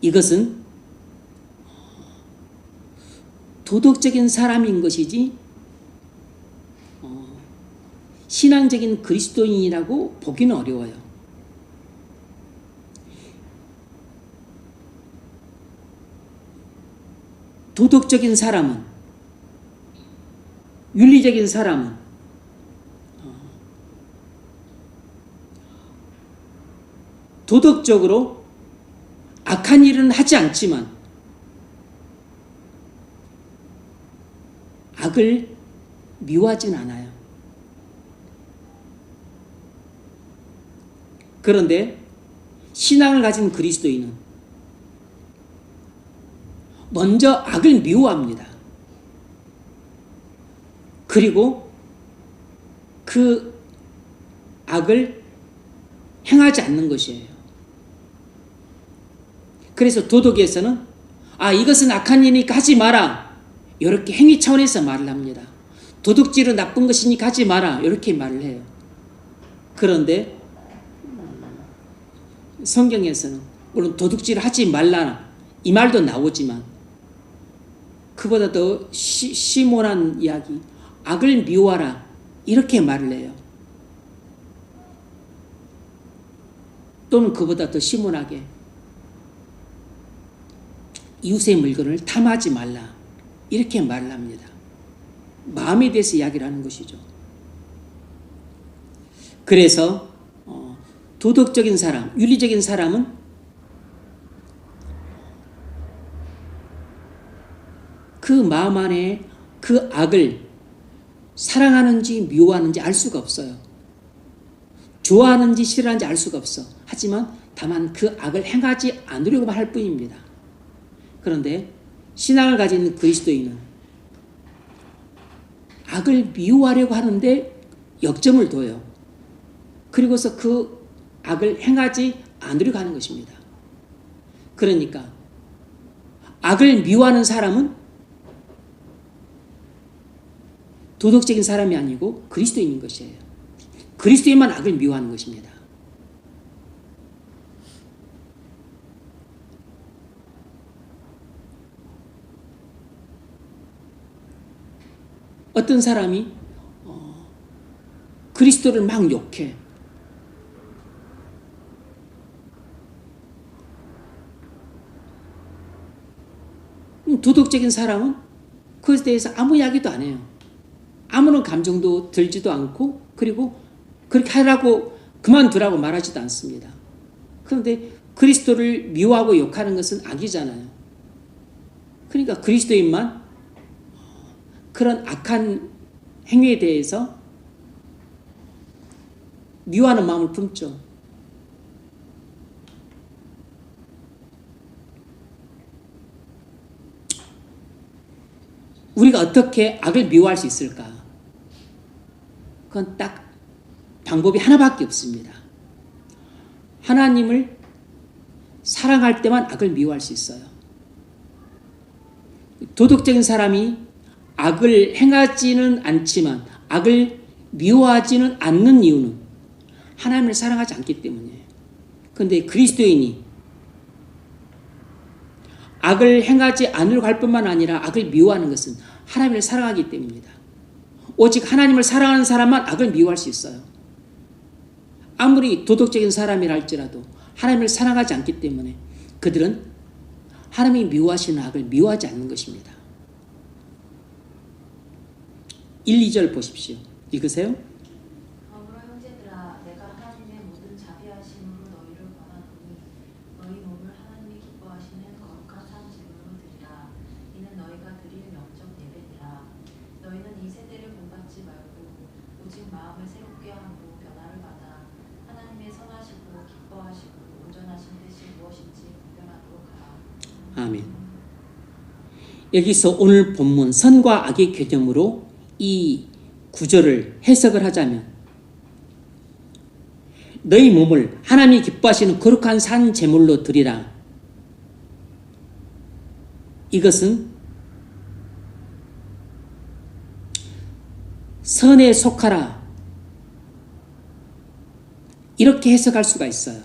이것은 도덕적인 사람인 것이지 신앙적인 그리스도인이라고 보기는 어려워요. 도덕적인 사람은, 윤리적인 사람은 도덕적으로 악한 일은 하지 않지만 악을 미워하진 않아요. 그런데 신앙을 가진 그리스도인은 먼저 악을 미워합니다. 그리고 그 악을 행하지 않는 것이에요. 그래서 도덕에서는 이것은 악한 일이니까 하지 마라, 이렇게 행위 차원에서 말을 합니다. 도둑질은 나쁜 것이니까 하지 마라, 이렇게 말을 해요. 그런데 성경에서는 물론 도둑질을 하지 말라 이 말도 나오지만 그보다 더 심오한 이야기, 악을 미워하라, 이렇게 말을 해요. 또는 그보다 더 심오하게 이웃의 물건을 탐하지 말라, 이렇게 말을 합니다. 마음에 대해서 이야기를 하는 것이죠. 그래서 도덕적인 사람, 윤리적인 사람은 그 마음 안에 그 악을 사랑하는지 미워하는지 알 수가 없어요. 좋아하는지 싫어하는지 알 수가 없어. 하지만 다만 그 악을 행하지 않으려고만 할 뿐입니다. 그런데 신앙을 가진 그리스도인은 악을 미워하려고 하는데 역점을 둬요. 그리고서 그 악을 행하지 않으려고 하는 것입니다. 그러니까 악을 미워하는 사람은 도덕적인 사람이 아니고 그리스도인인 것이에요. 그리스도인만 악을 미워하는 것입니다. 어떤 사람이 그리스도를 막 욕해. 도덕적인 사람은 그것에 대해서 아무 이야기도 안 해요. 아무런 감정도 들지도 않고, 그리고 그렇게 하라고 그만두라고 말하지도 않습니다. 그런데 그리스도를 미워하고 욕하는 것은 악이잖아요. 그러니까 그리스도인만 그런 악한 행위에 대해서 미워하는 마음을 품죠. 우리가 어떻게 악을 미워할 수 있을까? 그건 딱 방법이 하나밖에 없습니다. 하나님을 사랑할 때만 악을 미워할 수 있어요. 도덕적인 사람이 악을 행하지는 않지만 악을 미워하지는 않는 이유는 하나님을 사랑하지 않기 때문이에요. 그런데 그리스도인이 악을 행하지 않으려고 할 뿐만 아니라 악을 미워하는 것은 하나님을 사랑하기 때문입니다. 오직 하나님을 사랑하는 사람만 악을 미워할 수 있어요. 아무리 도덕적인 사람이라 할지라도 하나님을 사랑하지 않기 때문에 그들은 하나님이 미워하시는 악을 미워하지 않는 것입니다. 1, 2절 보십시오. 읽으세요.
그러므로 형제들아, 내가 하나님의 모든 자비하심으로 너희를 권하노니 너희 몸을 하나님이 기뻐하시는 거룩한 산 제물로 드리라. 이는 너희가 드릴 영적 예배니라. 너희는 이 세대를 본받지 말고 오직 마음을 새롭게 하고 변화를 받아 하나님의 선하시고 기뻐하시고 온전하신 뜻이 무엇인지 분별하도록 하라.
아멘. 여기서 오늘 본문 선과 악의 개념으로 이 구절을 해석을 하자면, 너희 몸을 하나님이 기뻐하시는 거룩한 산 제물로 드리라. 이것은 선에 속하라, 이렇게 해석할 수가 있어요.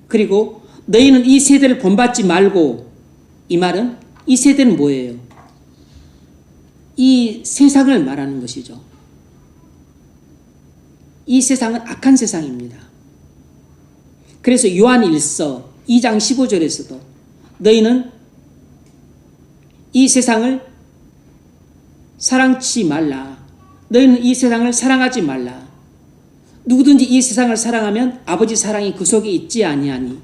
그리고 너희는 이 세대를 본받지 말고, 이 말은 이 세대는 뭐예요? 이 세상을 말하는 것이죠. 이 세상은 악한 세상입니다. 그래서 요한 1서 2장 15절에서도 너희는 이 세상을 사랑치 말라. 너희는 이 세상을 사랑하지 말라. 누구든지 이 세상을 사랑하면 아버지 사랑이 그 속에 있지 아니하니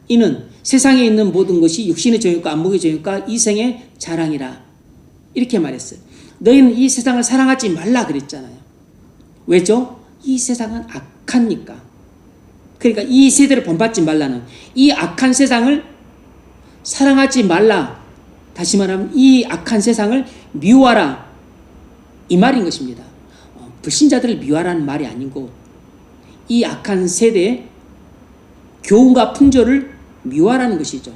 이는 세상에 있는 모든 것이 육신의 정욕과 안목의 정욕과 이생의 자랑이라. 이렇게 말했어요. 너희는 이 세상을 사랑하지 말라 그랬잖아요. 왜죠? 이 세상은 악하니까. 그러니까 이 세대를 본받지 말라는, 이 악한 세상을 사랑하지 말라. 다시 말하면 이 악한 세상을 미워하라. 이 말인 것입니다. 불신자들을 미워하라는 말이 아니고 이 악한 세대의 교훈과 풍조를 미워하라는 것이죠.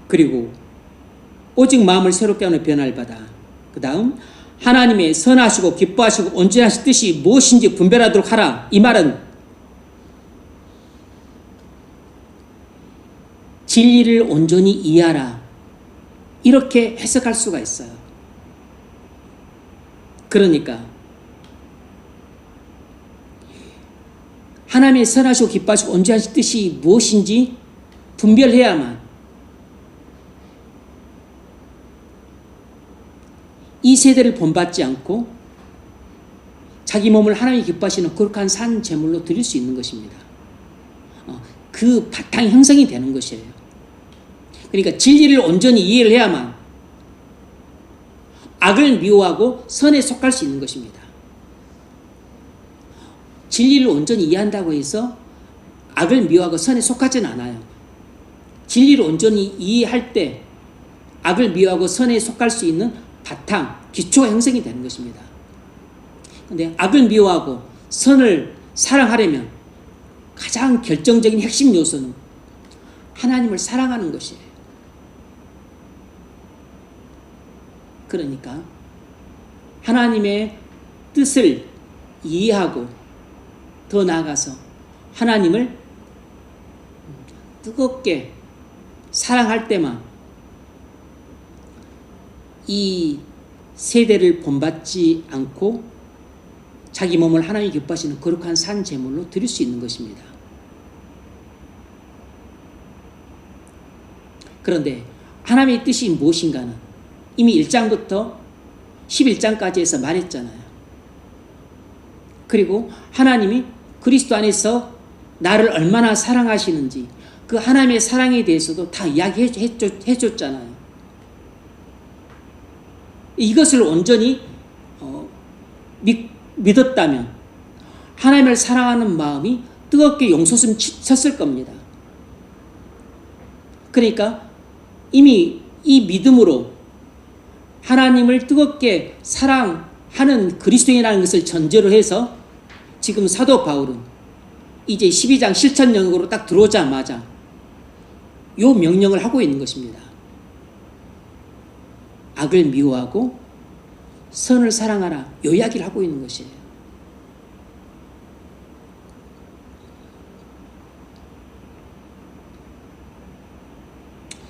그리고 오직 마음을 새롭게 하는 변화를 받아. 그 다음 하나님의 선하시고 기뻐하시고 온전하신 뜻이 무엇인지 분별하도록 하라. 이 말은 진리를 온전히 이해하라. 이렇게 해석할 수가 있어요. 그러니까 하나님의 선하시고 기뻐하시고 온전하신 뜻이 무엇인지 분별해야만 이 세대를 본받지 않고 자기 몸을 하나님이 기뻐하시는 거룩한 산 제물로 드릴 수 있는 것입니다. 그 바탕이 형성이 되는 것이에요. 그러니까 진리를 온전히 이해를 해야만 악을 미워하고 선에 속할 수 있는 것입니다. 진리를 온전히 이해한다고 해서 악을 미워하고 선에 속하지는 않아요. 진리를 온전히 이해할 때 악을 미워하고 선에 속할 수 있는 바탕, 기초가 형성이 되는 것입니다. 그런데 악을 미워하고 선을 사랑하려면 가장 결정적인 핵심 요소는 하나님을 사랑하는 것이에요. 그러니까 하나님의 뜻을 이해하고 더 나아가서 하나님을 뜨겁게 사랑할 때만 이 세대를 본받지 않고 자기 몸을 하나님이 기뻐하시는 거룩한 산 제물로 드릴 수 있는 것입니다. 그런데 하나님의 뜻이 무엇인가는 이미 1장부터 11장까지 해서 말했잖아요. 그리고 하나님이 그리스도 안에서 나를 얼마나 사랑하시는지 그 하나님의 사랑에 대해서도 다 이야기해줬잖아요. 이것을 온전히 믿었다면 하나님을 사랑하는 마음이 뜨겁게 용솟음 쳤을 겁니다. 그러니까 이미 이 믿음으로 하나님을 뜨겁게 사랑하는 그리스도인이라는 것을 전제로 해서 지금 사도 바울은 이제 12장 실천 영역으로 딱 들어오자마자 이 명령을 하고 있는 것입니다. 악을 미워하고 선을 사랑하라. 이 이야기를 하고 있는 것이에요.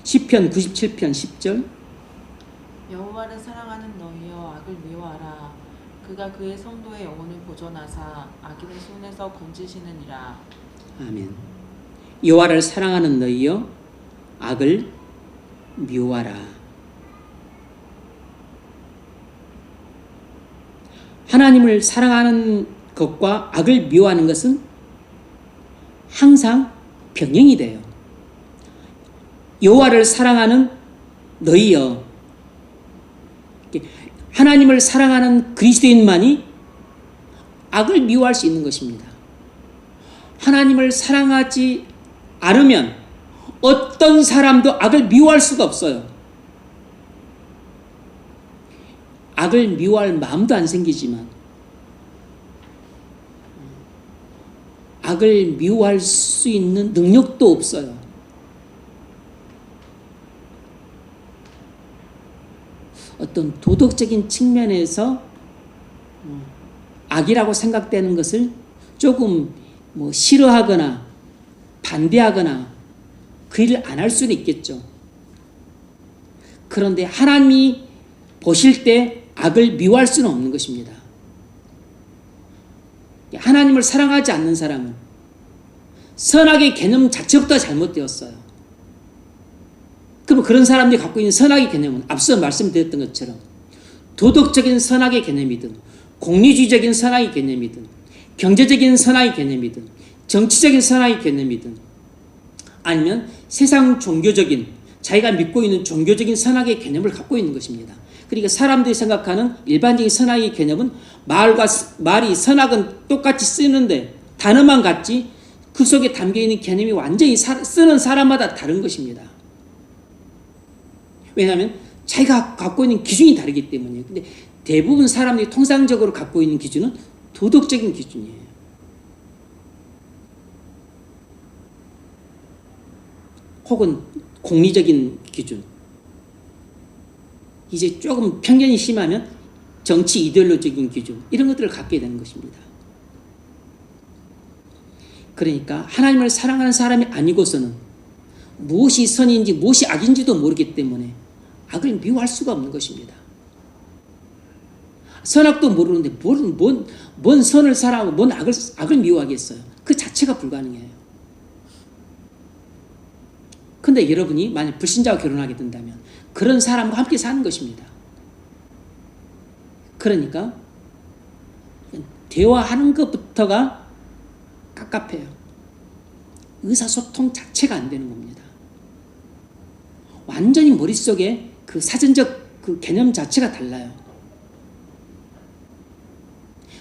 시편 97편 10절
여호와를 사랑하는 너희여 악을 미워하라. 그가 그의 성도의 영혼을 보존하사 악인의 손에서 건지시느니라.
아멘. 여호와를 사랑하는 너희여 악을 미워하라. 하나님을 사랑하는 것과 악을 미워하는 것은 항상 병행이 돼요. 여호와를 사랑하는 너희여, 하나님을 사랑하는 그리스도인만이 악을 미워할 수 있는 것입니다. 하나님을 사랑하지 않으면 어떤 사람도 악을 미워할 수가 없어요. 악을 미워할 마음도 안 생기지만 악을 미워할 수 있는 능력도 없어요. 어떤 도덕적인 측면에서 악이라고 생각되는 것을 조금 뭐 싫어하거나 반대하거나 그 일을 안 할 수는 있겠죠. 그런데 하나님이 보실 때 악을 미워할 수는 없는 것입니다. 하나님을 사랑하지 않는 사람은 선악의 개념 자체부터 잘못되었어요. 그럼 그런 사람들이 갖고 있는 선악의 개념은 앞서 말씀드렸던 것처럼 도덕적인 선악의 개념이든 공리주의적인 선악의 개념이든 경제적인 선악의 개념이든 정치적인 선악의 개념이든 아니면 세상 종교적인 자기가 믿고 있는 종교적인 선악의 개념을 갖고 있는 것입니다. 그러니까 사람들이 생각하는 일반적인 선악의 개념은 말이 선악은 똑같이 쓰는데 단어만 같지 그 속에 담겨있는 개념이 완전히 쓰는 사람마다 다른 것입니다. 왜냐하면 자기가 갖고 있는 기준이 다르기 때문이에요. 근데 대부분 사람들이 통상적으로 갖고 있는 기준은 도덕적인 기준이에요. 혹은 공리적인 기준. 이제 조금 편견이 심하면 정치 이데올로적인 기준, 이런 것들을 갖게 되는 것입니다. 그러니까 하나님을 사랑하는 사람이 아니고서는 무엇이 선인지 무엇이 악인지도 모르기 때문에 악을 미워할 수가 없는 것입니다. 선악도 모르는데 뭔 선을 사랑하고 뭔 악을 미워하겠어요. 그 자체가 불가능해요. 근데 여러분이 만약 불신자와 결혼하게 된다면 그런 사람과 함께 사는 것입니다. 그러니까 대화하는 것부터가 깝깝해요. 의사소통 자체가 안 되는 겁니다. 완전히 머릿속에 그 사전적 그 개념 자체가 달라요.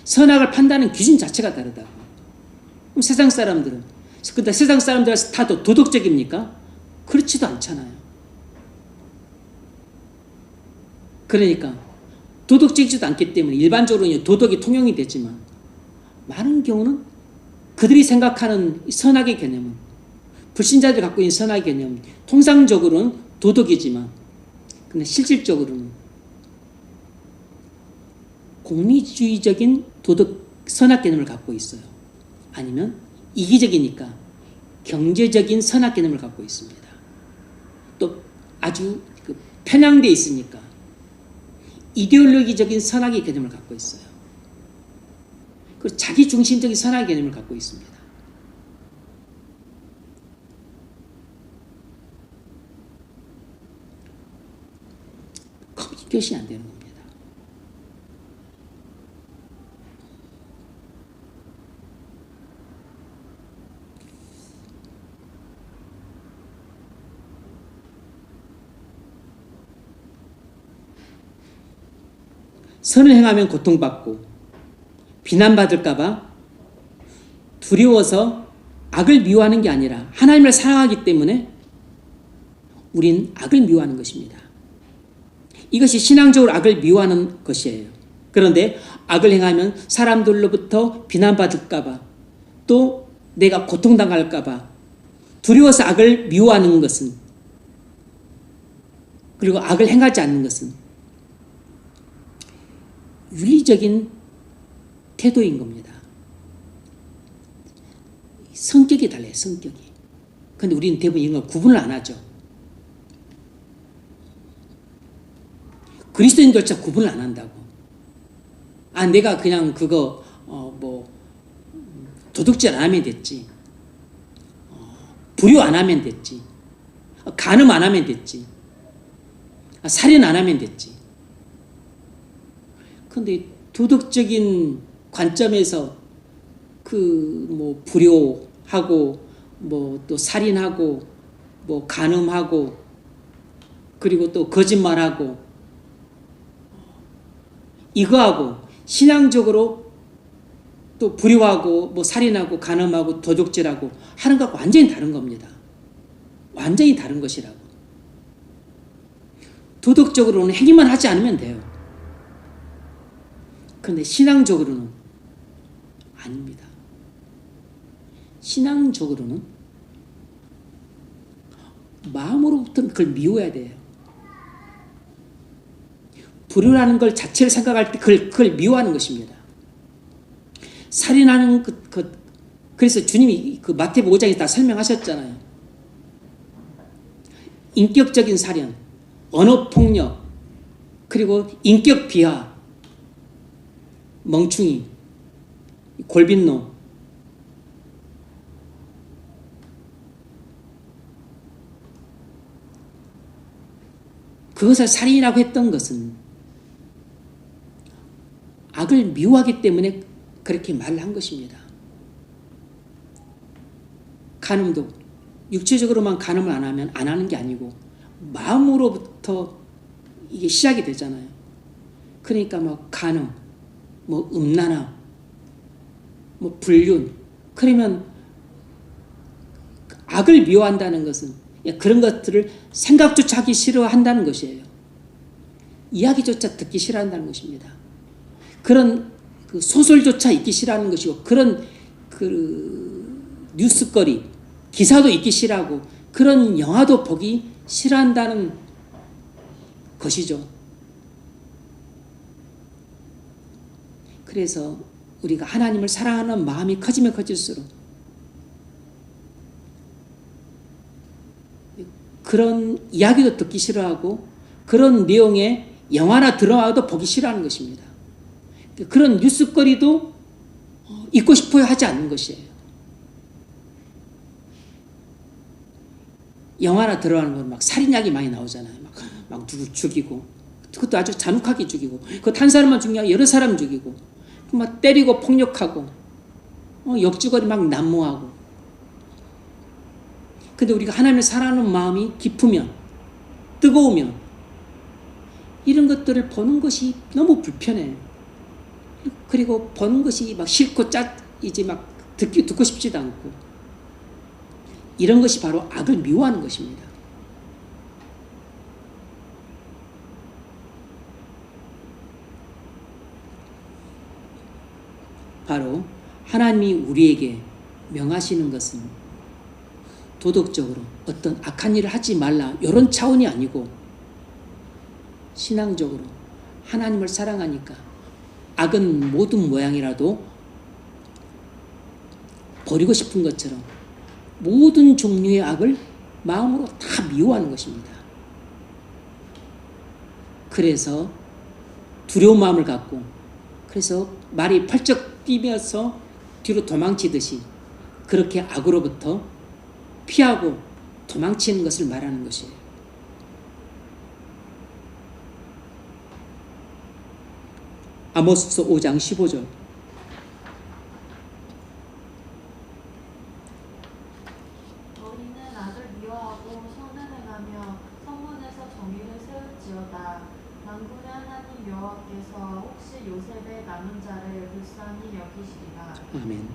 선악을 판단하는 기준 자체가 다르다고. 그럼 세상 사람들은, 근데 세상 사람들 다 도덕적입니까? 그렇지도 않잖아요. 그러니까 도덕적이지도 않기 때문에 일반적으로 도덕이 통용이 되지만 많은 경우는 그들이 생각하는 선악의 개념은, 불신자들이 갖고 있는 선악의 개념은 통상적으로는 도덕이지만 근데 실질적으로는 공리주의적인 도덕 선악 개념을 갖고 있어요. 아니면 이기적이니까 경제적인 선악 개념을 갖고 있습니다. 또 아주 편향되어 있으니까 이데올로기적인 선악의 개념을 갖고 있어요. 그리고 자기중심적인 선악의 개념을 갖고 있습니다. 커뮤니케이션이 안 되는 겁니다. 선을 행하면 고통받고 비난받을까봐 두려워서 악을 미워하는 게 아니라 하나님을 사랑하기 때문에 우린 악을 미워하는 것입니다. 이것이 신앙적으로 악을 미워하는 것이에요. 그런데 악을 행하면 사람들로부터 비난받을까봐 또 내가 고통당할까봐 두려워서 악을 미워하는 것은, 그리고 악을 행하지 않는 것은 윤리적인 태도인 겁니다. 성격이 달라요. 성격이. 근데 우리는 대부분 이런 걸 구분을 안 하죠. 그리스도인들조차 구분을 안 한다고. 아, 내가 그냥 그거 도둑질 안 하면 됐지. 불효 안 하면 됐지. 간음 안 하면 됐지. 살인 안 하면 됐지. 근데 도덕적인 관점에서 불효하고 또 살인하고 간음하고 그리고 또 거짓말하고 이거하고 신앙적으로 또 불효하고 살인하고 간음하고 도둑질하고 하는 것과 완전히 다른 겁니다. 완전히 다른 것이라고. 도덕적으로는 행위만 하지 않으면 돼요. 그런데 신앙적으로는 아닙니다. 신앙적으로는 마음으로부터는 그걸 미워야 돼요. 불효라는 걸 자체를 생각할 때 그걸 미워하는 것입니다. 살인하는 그래서 주님이 그 마태복음 5장에 다 설명하셨잖아요. 인격적인 살인, 언어폭력, 그리고 인격 비하, 멍충이, 골빈노, 그것을 살인이라고 했던 것은 악을 미워하기 때문에 그렇게 말을 한 것입니다. 간음도 육체적으로만 간음을 안 하면 안 하는 게 아니고 마음으로부터 이게 시작이 되잖아요. 그러니까 뭐 간음, 뭐 음란함, 뭐 불륜, 그러면 악을 미워한다는 것은 그런 것들을 생각조차 하기 싫어한다는 것이에요. 이야기조차 듣기 싫어한다는 것입니다. 그런 그 소설조차 읽기 싫어하는 것이고, 그런 그 뉴스거리, 기사도 읽기 싫어하고, 그런 영화도 보기 싫어한다는 것이죠. 그래서 우리가 하나님을 사랑하는 마음이 커지면 커질수록 그런 이야기도 듣기 싫어하고 그런 내용의 영화나 드라마도 보기 싫어하는 것입니다. 그런 뉴스거리도 읽고 싶어야 하지 않는 것이에요. 영화나 드라마는 뭐 막 살인 이야기 많이 나오잖아요. 막 누구 죽이고, 그것도 아주 잔혹하게 죽이고, 그것 한 사람만 죽는 게 아니라 여러 사람 죽이고, 막 때리고 폭력하고, 역주거리 막 난무하고. 근데 우리가 하나님을 사랑하는 마음이 깊으면, 뜨거우면 이런 것들을 보는 것이 너무 불편해요. 그리고 보는 것이 막 싫고 이제 막 듣고 싶지도 않고, 이런 것이 바로 악을 미워하는 것입니다. 바로 하나님이 우리에게 명하시는 것은 도덕적으로 어떤 악한 일을 하지 말라 이런 차원이 아니고, 신앙적으로 하나님을 사랑하니까 악은 모든 모양이라도 버리고 싶은 것처럼 모든 종류의 악을 마음으로 다 미워하는 것입니다. 그래서 두려운 마음을 갖고, 그래서 말이 펄쩍 뛰면서 뒤로 도망치듯이 그렇게 악으로부터 피하고 도망치는 것을 말하는 것이에요. 아모스서 5장 15절.
너희는 악을 미워하고 선을 행하며 성문에서 정의를 세울지어다. 만군의 하나님 여호와께서 혹시 요셉의 남은 자를 불쌍히 여기시리라.
아멘.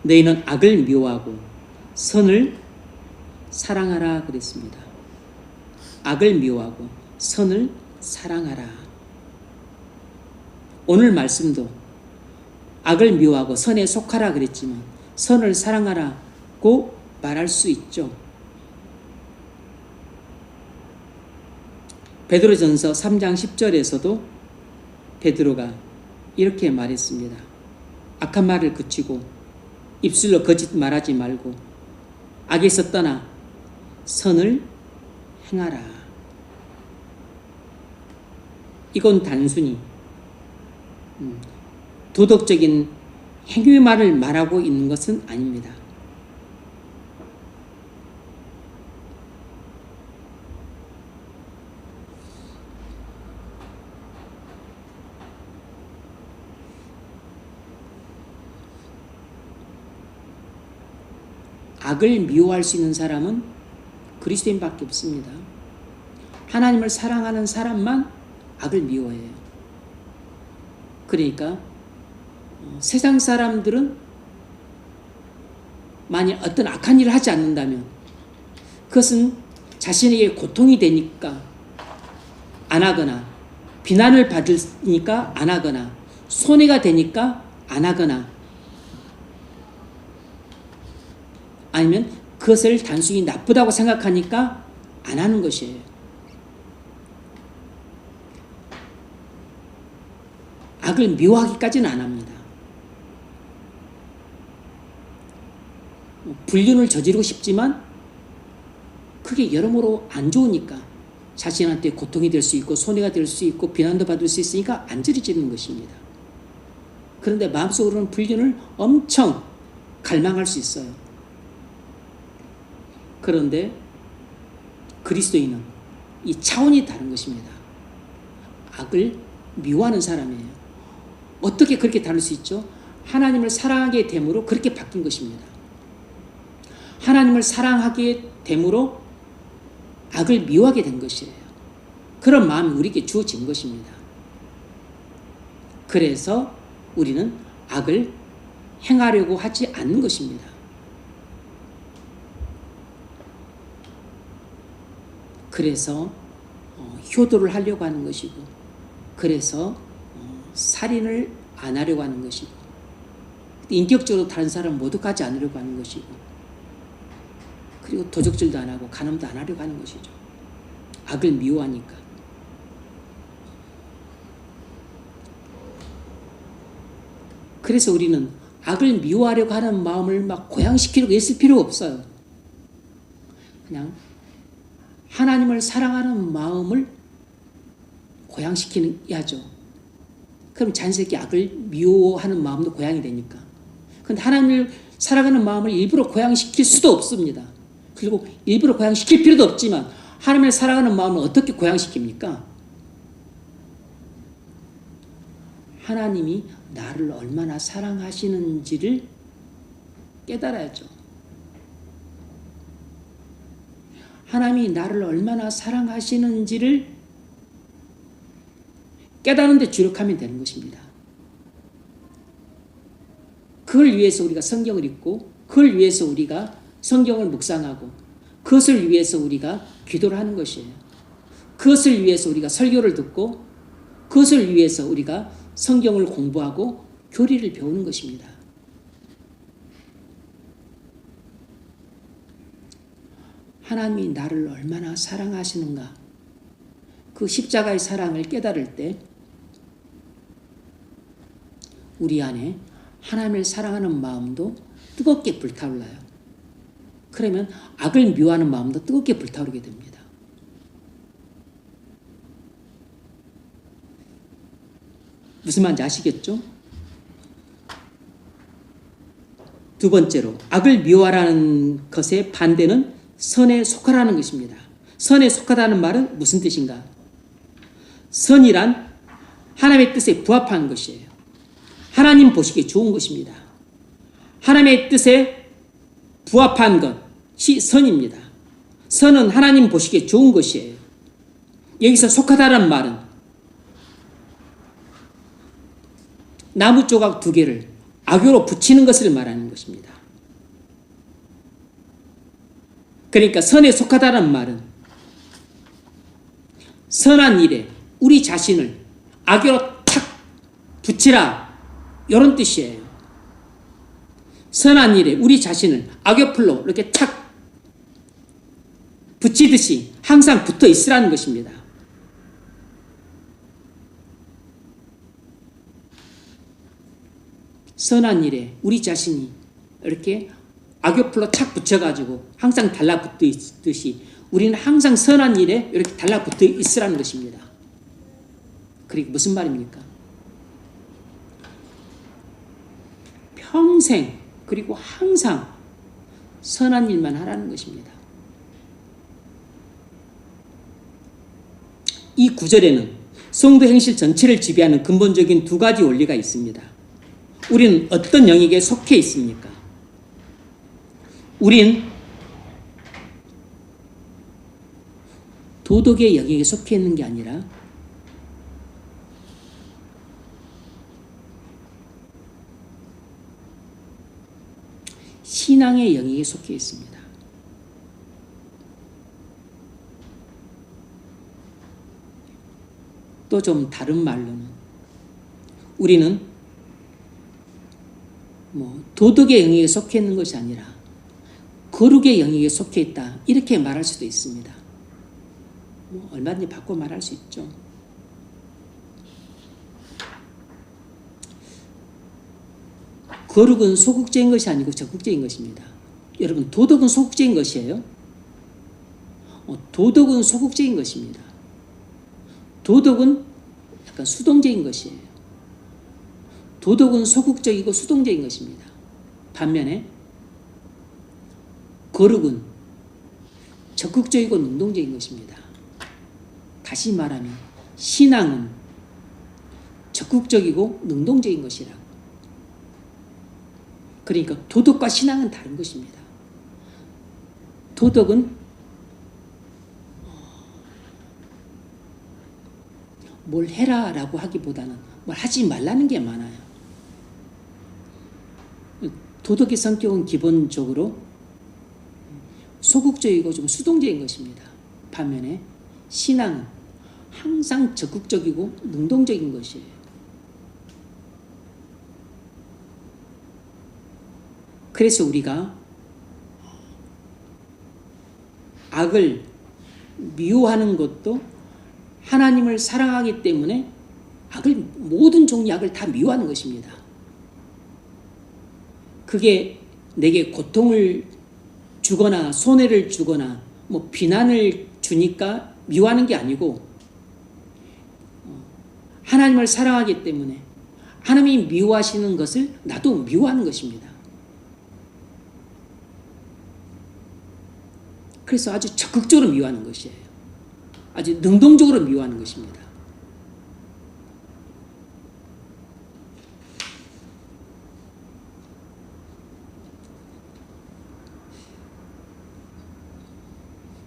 너희는 악을 미워하고 선을 사랑하라 그랬습니다. 악을 미워하고 선을 사랑하라. 오늘 말씀도 악을 미워하고 선에 속하라 그랬지만 선을 사랑하라고 말할 수 있죠. 베드로전서 3장 10절에서도 베드로가 이렇게 말했습니다. 악한 말을 그치고 입술로 거짓 말하지 말고 악에서 떠나 선을 행하라. 이건 단순히 도덕적인 행위의 말을 말하고 있는 것은 아닙니다. 악을 미워할 수 있는 사람은 그리스도인밖에 없습니다. 하나님을 사랑하는 사람만 악을 미워해요. 그러니까 세상 사람들은 만약 어떤 악한 일을 하지 않는다면 그것은 자신에게 고통이 되니까 안 하거나, 비난을 받으니까 안 하거나, 손해가 되니까 안 하거나, 아니면 그것을 단순히 나쁘다고 생각하니까 안 하는 것이에요. 악을 미워하기까지는 안 합니다. 불륜을 저지르고 싶지만 그게 여러모로 안 좋으니까 자신한테 고통이 될 수 있고 손해가 될 수 있고 비난도 받을 수 있으니까 안 저지르는 것입니다. 그런데 마음속으로는 불륜을 엄청 갈망할 수 있어요. 그런데 그리스도인은 이 차원이 다른 것입니다. 악을 미워하는 사람이에요. 어떻게 그렇게 다를 수 있죠? 하나님을 사랑하게 됨으로 그렇게 바뀐 것입니다. 하나님을 사랑하게 됨으로 악을 미워하게 된 것이에요. 그런 마음이 우리에게 주어진 것입니다. 그래서 우리는 악을 행하려고 하지 않는 것입니다. 그래서 효도를 하려고 하는 것이고, 그래서 살인을 안 하려고 하는 것이고, 인격적으로 다른 사람 모독하지 않으려고 하는 것이고, 그리고 도적질도 안 하고 간음도 안 하려고 하는 것이죠. 악을 미워하니까. 그래서 우리는 악을 미워하려고 하는 마음을 막 고양시키려고 애쓸 필요가 없어요. 그냥 하나님을 사랑하는 마음을 고양시켜야죠. 그럼 자연스럽게 악을 미워하는 마음도 고양이 되니까. 그런데 하나님을 사랑하는 마음을 일부러 고양시킬 수도 없습니다. 그리고 일부러 고양시킬 필요도 없지만 하나님을 사랑하는 마음을 어떻게 고양시킵니까? 하나님이 나를 얼마나 사랑하시는지를 깨달아야죠. 하나님이 나를 얼마나 사랑하시는지를 깨달은 데 주력하면 되는 것입니다. 그걸 위해서 우리가 성경을 읽고, 그걸 위해서 우리가 성경을 묵상하고, 그것을 위해서 우리가 기도를 하는 것이에요. 그것을 위해서 우리가 설교를 듣고, 그것을 위해서 우리가 성경을 공부하고 교리를 배우는 것입니다. 하나님이 나를 얼마나 사랑하시는가, 그 십자가의 사랑을 깨달을 때 우리 안에 하나님을 사랑하는 마음도 뜨겁게 불타올라요. 그러면 악을 미워하는 마음도 뜨겁게 불타오르게 됩니다. 무슨 말인지 아시겠죠? 두 번째로, 악을 미워하라는 것의 반대는 선에 속하라는 것입니다. 선에 속하다는 말은 무슨 뜻인가? 선이란 하나님의 뜻에 부합하는 것이에요. 하나님 보시기에 좋은 것입니다. 하나님의 뜻에 부합한 것이 선입니다. 선은 하나님 보시기에 좋은 것이에요. 여기서 속하다는 말은 나무 조각 2개를 악으로 붙이는 것을 말하는 것입니다. 그러니까 선에 속하다는 말은 선한 일에 우리 자신을 악으로 탁 붙이라, 이런 뜻이에요. 선한 일에 우리 자신을 악어풀로 이렇게 탁 붙이듯이 항상 붙어 있으라는 것입니다. 선한 일에 우리 자신이 이렇게 악어풀로 착 붙여가지고 항상 달라붙어 있듯이 우리는 항상 선한 일에 이렇게 달라붙어 있으라는 것입니다. 그리고 무슨 말입니까? 평생 그리고 항상 선한 일만 하라는 것입니다. 이 구절에는 성도 행실 전체를 지배하는 근본적인 2가지 원리가 있습니다. 우리는 어떤 영역에 속해 있습니까? 우린 도덕의 영역에 속해 있는 게 아니라 신앙의 영역에 속해 있습니다. 또 좀 다른 말로는 우리는 도덕의 영역에 속해 있는 것이 아니라 거룩의 영역에 속해 있다, 이렇게 말할 수도 있습니다. 얼마든지 바꿔 말할 수 있죠. 거룩은 소극적인 것이 아니고 적극적인 것입니다. 여러분, 도덕은 소극적인 것이에요. 도덕은 소극적인 것입니다. 도덕은 약간 수동적인 것이에요. 도덕은 소극적이고 수동적인 것입니다. 반면에 거룩은 적극적이고 능동적인 것입니다. 다시 말하면 신앙은 적극적이고 능동적인 것이라. 그러니까 도덕과 신앙은 다른 것입니다. 도덕은 뭘 해라라고 하기보다는 뭘 하지 말라는 게 많아요. 도덕의 성격은 기본적으로 소극적이고 좀 수동적인 것입니다. 반면에 신앙은 항상 적극적이고 능동적인 것이에요. 그래서 우리가 악을 미워하는 것도 하나님을 사랑하기 때문에 모든 종류의 악을 다 미워하는 것입니다. 그게 내게 고통을 주거나 손해를 주거나 비난을 주니까 미워하는 게 아니고 하나님을 사랑하기 때문에 하나님이 미워하시는 것을 나도 미워하는 것입니다. 그래서 아주 적극적으로 미워하는 것이에요. 아주 능동적으로 미워하는 것입니다.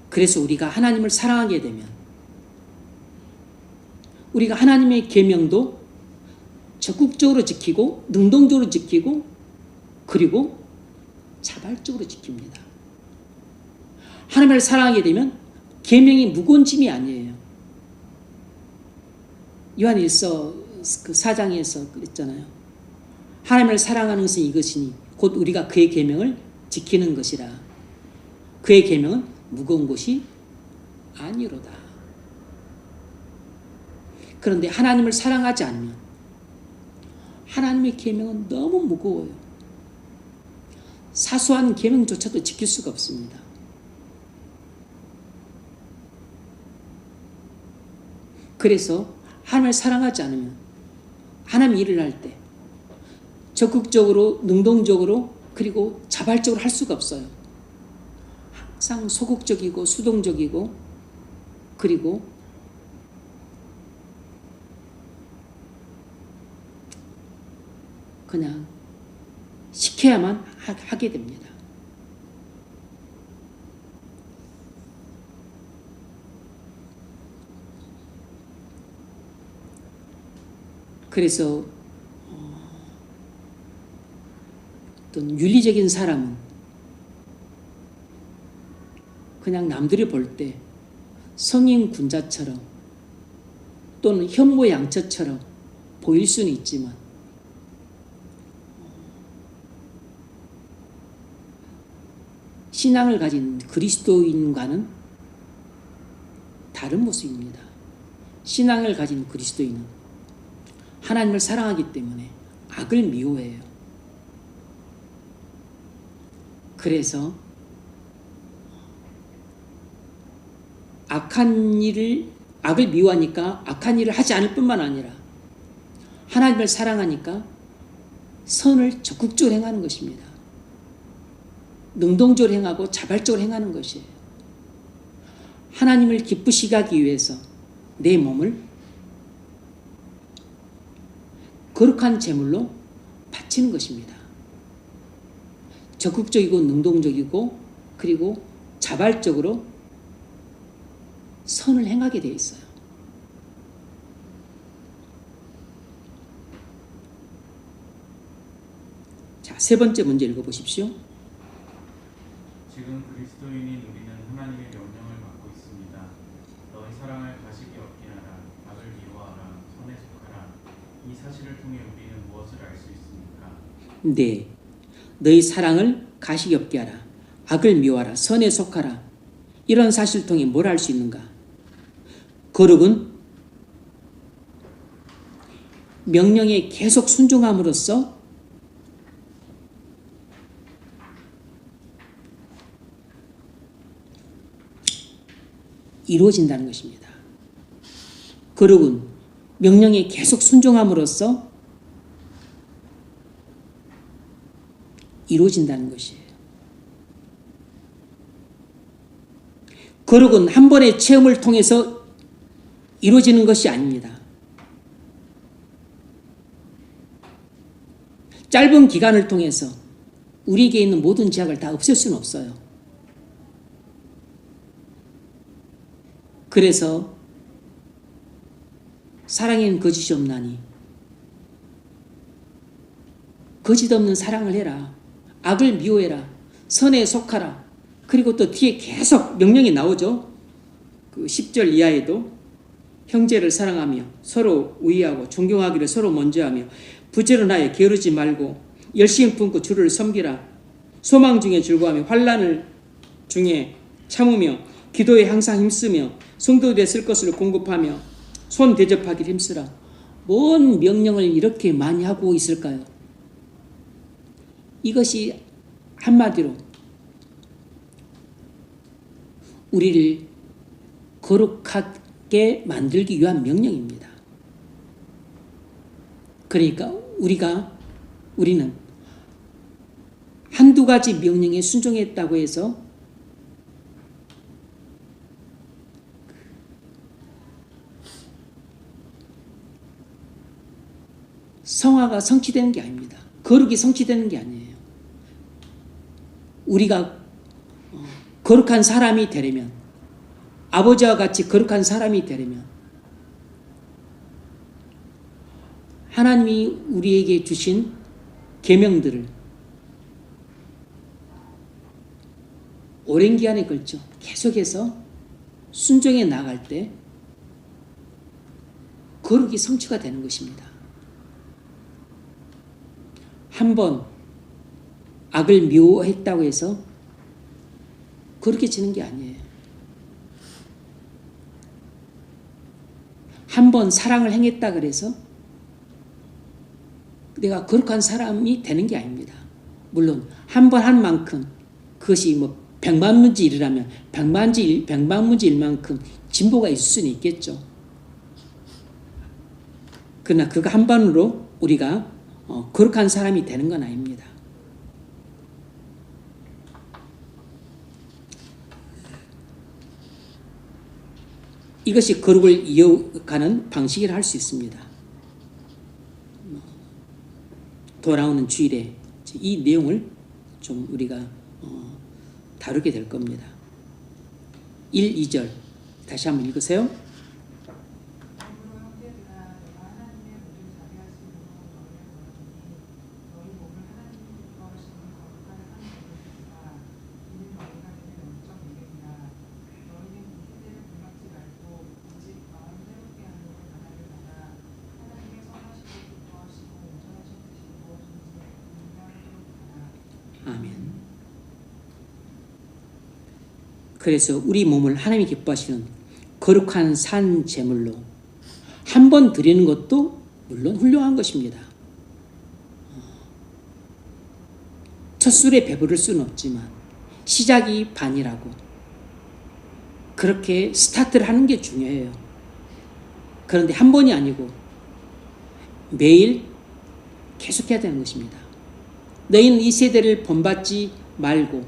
그래서 우리가 하나님을 사랑하게 되면 우리가 하나님의 계명도 적극적으로 지키고 능동적으로 지키고 그리고 자발적으로 지킵니다. 하나님을 사랑하게 되면 계명이 무거운 짐이 아니에요. 요한일서 그 4장에서 그랬잖아요. 하나님을 사랑하는 것은 이것이니 곧 우리가 그의 계명을 지키는 것이라. 그의 계명은 무거운 것이 아니로다. 그런데 하나님을 사랑하지 않으면 하나님의 계명은 너무 무거워요. 사소한 계명조차도 지킬 수가 없습니다. 그래서 하나님을 사랑하지 않으면 하나님 일을 할 때 적극적으로 능동적으로 그리고 자발적으로 할 수가 없어요. 항상 소극적이고 수동적이고 그리고 그냥 시켜야만 하게 됩니다. 그래서 어떤 윤리적인 사람은 그냥 남들이 볼 때 성인 군자처럼 또는 현모양처처럼 보일 수는 있지만 신앙을 가진 그리스도인과는 다른 모습입니다. 신앙을 가진 그리스도인은 하나님을 사랑하기 때문에 악을 미워해요. 그래서 악을 미워하니까 악한 일을 하지 않을 뿐만 아니라 하나님을 사랑하니까 선을 적극적으로 행하는 것입니다. 능동적으로 행하고 자발적으로 행하는 것이에요. 하나님을 기쁘시게 하기 위해서 내 몸을 거룩한 제물로 바치는 것입니다. 적극적이고 능동적이고 그리고 자발적으로 선을 행하게 되어 있어요. 자, 세 번째 문제 읽어보십시오.
지금 그리스도인인 우리는 하나님의 명령을 받고 있습니다. 너희 사랑을 가식이 없게 하라. 악을 미워하라. 선에 속하라. 이 사실을 통해 우리는 무엇을 알 수 있습니까?
네, 너희 사랑을 가식이 없게 하라. 악을 미워하라. 선에 속하라. 이런 사실을 통해 뭘 알 수 있는가? 거룩은 명령에 계속 순종함으로써 이루어진다는 것입니다. 거룩은 명령에 계속 순종함으로써 이루어진다는 것이에요. 거룩은 한 번의 체험을 통해서 이루어지는 것이 아닙니다. 짧은 기간을 통해서 우리에게 있는 모든 죄악을 다 없앨 수는 없어요. 그래서 사랑에는 거짓이 없나니 거짓 없는 사랑을 해라. 악을 미워해라. 선에 속하라. 그리고 또 뒤에 계속 명령이 나오죠. 그 10절 이하에도 형제를 사랑하며 서로 우애하고 존경하기를 서로 먼저 하며 부지런하여 게으르지 말고 열심히 품고 주를 섬기라. 소망 중에 즐거워하며 환난을 중에 참으며 기도에 항상 힘쓰며 성도들의 쓸 것을 공급하며 손 대접하기를 힘쓰라. 뭔 명령을 이렇게 많이 하고 있을까요? 이것이 한마디로 우리를 거룩하게 만들기 위한 명령입니다. 그러니까 우리는 한두 가지 명령에 순종했다고 해서 성화가 성취되는 게 아닙니다. 거룩이 성취되는 게 아니에요. 우리가 거룩한 사람이 되려면, 아버지와 같이 거룩한 사람이 되려면 하나님이 우리에게 주신 계명들을 오랜 기간에 걸쳐 계속해서 순종해 나갈 때 거룩이 성취가 되는 것입니다. 한번 악을 미워했다고 해서 거룩해지는 게 아니에요. 한번 사랑을 행했다 그래서 내가 거룩한 사람이 되는 게 아닙니다. 물론 한 번 한 만큼 그것이 뭐 백만문지 일이라면 백만문지 일만큼 진보가 있을 수는 있겠죠. 그러나 그거 한 번으로 우리가 거룩한 사람이 되는 건 아닙니다. 이것이 거룩을 이어가는 방식이라 할 수 있습니다. 돌아오는 주일에 이 내용을 좀 우리가 다루게 될 겁니다. 1, 2절 다시 한번 읽으세요. 아멘. 그래서 우리 몸을 하나님이 기뻐하시는 거룩한 산 제물로 한 번 드리는 것도 물론 훌륭한 것입니다. 첫 술에 배부를 수는 없지만 시작이 반이라고 그렇게 스타트를 하는 게 중요해요. 그런데 한 번이 아니고 매일 계속해야 되는 것입니다. 너희는 이 세대를 본받지 말고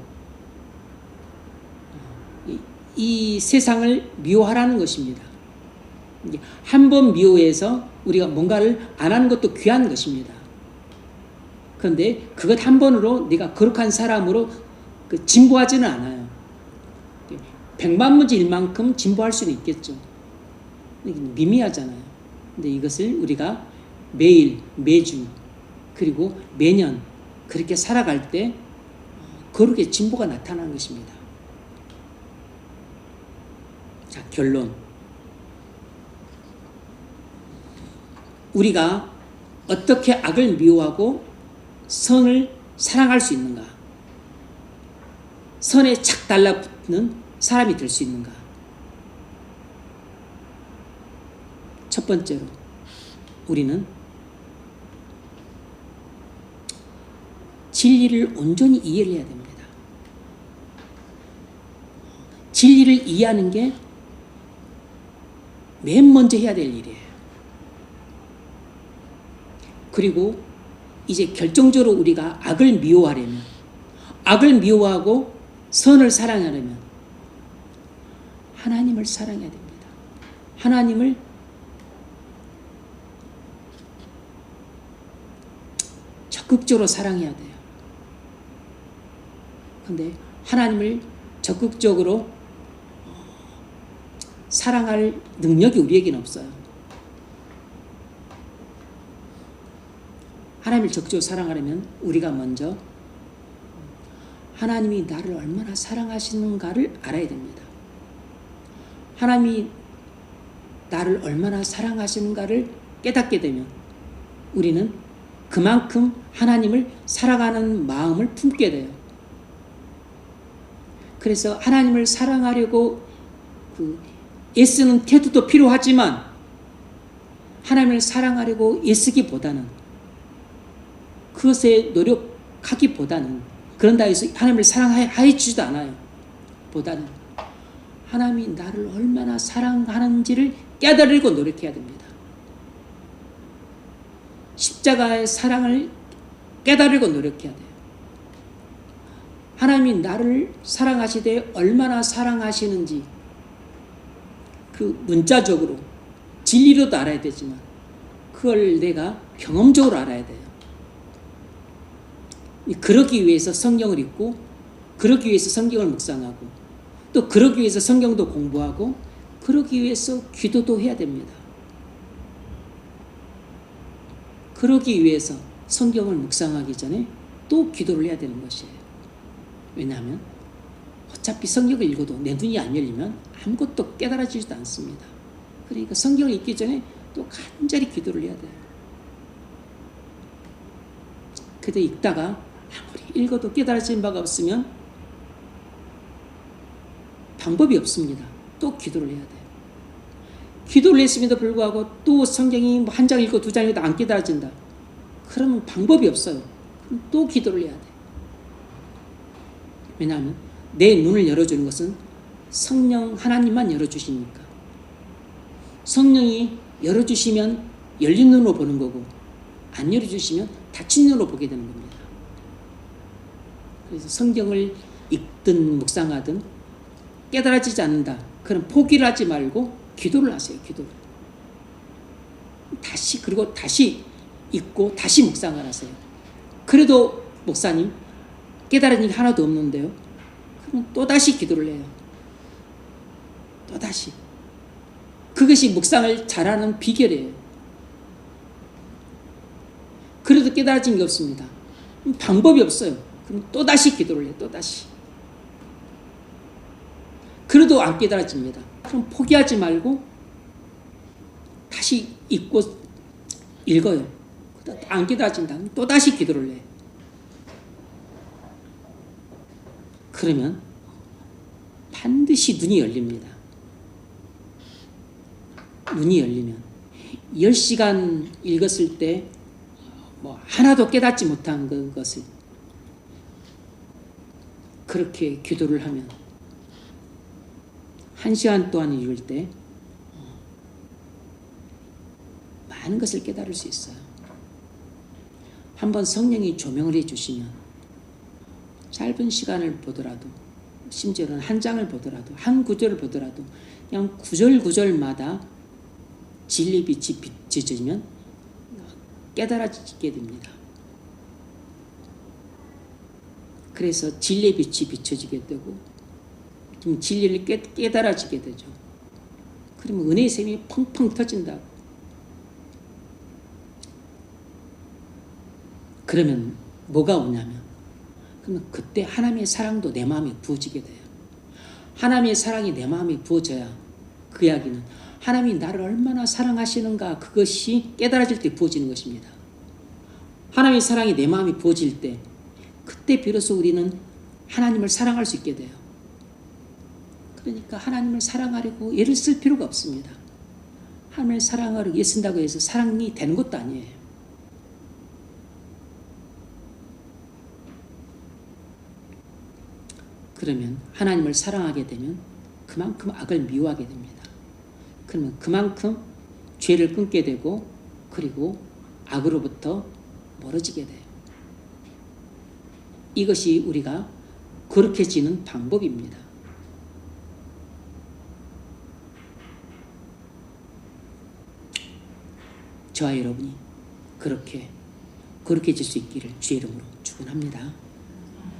이 세상을 미워하라는 것입니다. 한 번 미워해서 우리가 뭔가를 안 하는 것도 귀한 것입니다. 그런데 그것 한 번으로 내가 거룩한 사람으로 진보하지는 않아요. 백만문지일만큼 진보할 수는 있겠죠. 미미하잖아요. 근데 이것을 우리가 매일, 매주, 그리고 매년 그렇게 살아갈 때 거룩의 진보가 나타나는 것입니다. 자, 결론. 우리가 어떻게 악을 미워하고 선을 사랑할 수 있는가? 선에 착 달라붙는 사람이 될 수 있는가? 첫 번째로 우리는 진리를 온전히 이해를 해야 됩니다. 진리를 이해하는 게 맨 먼저 해야 될 일이에요. 그리고 이제 결정적으로 우리가 악을 미워하려면, 악을 미워하고 선을 사랑하려면 하나님을 사랑해야 됩니다. 하나님을 적극적으로 사랑해야 돼요. 근데 하나님을 적극적으로 사랑할 능력이 우리에게는 없어요. 하나님을 적극적으로 사랑하려면 우리가 먼저 하나님이 나를 얼마나 사랑하시는가를 알아야 됩니다. 하나님이 나를 얼마나 사랑하시는가를 깨닫게 되면 우리는 그만큼 하나님을 사랑하는 마음을 품게 돼요. 그래서 하나님을 사랑하려고 애쓰는 태도도 필요하지만 하나님을 사랑하려고 애쓰기보다는 그것에 노력하기보다는 그런다 해서 하나님을 사랑하여 주지도 않아요. 보다는 하나님이 나를 얼마나 사랑하는지를 깨달으려고 노력해야 됩니다. 십자가의 사랑을 깨달으려고 노력해야 돼요. 하나님이 나를 사랑하시되 얼마나 사랑하시는지 그 문자적으로 진리로도 알아야 되지만 그걸 내가 경험적으로 알아야 돼요. 그러기 위해서 성경을 읽고 그러기 위해서 성경을 묵상하고 또 그러기 위해서 성경도 공부하고 그러기 위해서 기도도 해야 됩니다. 그러기 위해서 성경을 묵상하기 전에 또 기도를 해야 되는 것이에요. 왜냐하면 어차피 성경을 읽어도 내 눈이 안 열리면 아무것도 깨달아지지도 않습니다. 그러니까 성경을 읽기 전에 또 간절히 기도를 해야 돼요. 그때 읽다가 아무리 읽어도 깨달아진 바가 없으면 방법이 없습니다. 또 기도를 해야 돼요. 기도를 했음에도 불구하고 또 성경이 한 장 읽고 두 장 읽어도 안 깨달아진다. 그러면 방법이 없어요. 그럼 또 기도를 해야 돼요. 왜냐하면 내 눈을 열어주는 것은 성령 하나님만 열어주시니까. 성령이 열어주시면 열린 눈으로 보는 거고 안 열어주시면 닫힌 눈으로 보게 되는 겁니다. 그래서 성경을 읽든 묵상하든 깨달아지지 않는다. 그럼 포기를 하지 말고 기도를 하세요. 기도를. 그리고 다시 읽고 다시 묵상을 하세요. 그래도 목사님 깨달은 게 하나도 없는데요. 그럼 또다시 기도를 해요. 또다시. 그것이 묵상을 잘하는 비결이에요. 그래도 깨달아진 게 없습니다. 방법이 없어요. 그럼 또다시 기도를 해요. 또다시. 그래도 안 깨달아집니다. 그럼 포기하지 말고 다시 읽고 읽어요. 안 깨달아진다면 또다시 기도를 해요. 그러면 반드시 눈이 열립니다. 눈이 열리면 10시간 읽었을 때 하나도 깨닫지 못한 것을 그렇게 기도를 하면 1시간 동안 읽을 때 많은 것을 깨달을 수 있어요. 한번 성령이 조명을 해주시면 짧은 시간을 보더라도 심지어는 한 장을 보더라도 한 구절을 보더라도 그냥 구절구절마다 진리빛이 비춰지면 깨달아지게 됩니다. 그래서 진리의 빛이 비춰지게 되고 진리를 깨달아지게 되죠. 그러면 은혜의 샘이 펑펑 터진다고. 그러면 뭐가 오냐면 그러면 그때 하나님의 사랑도 내 마음에 부어지게 돼요. 하나님의 사랑이 내 마음에 부어져야 그 이야기는 하나님이 나를 얼마나 사랑하시는가 그것이 깨달아질 때 부어지는 것입니다. 하나님의 사랑이 내 마음에 부어질 때 그때 비로소 우리는 하나님을 사랑할 수 있게 돼요. 그러니까 하나님을 사랑하려고 애를 쓸 필요가 없습니다. 하나님을 사랑하려고 애 쓴다고 해서 사랑이 되는 것도 아니에요. 그러면 하나님을 사랑하게 되면 그만큼 악을 미워하게 됩니다. 그러면 그만큼 죄를 끊게 되고 그리고 악으로부터 멀어지게 돼요. 이것이 우리가 거룩해지는 방법입니다. 저와 여러분이 그렇게 거룩해질 수 있기를 주의 이름으로 축원합니다.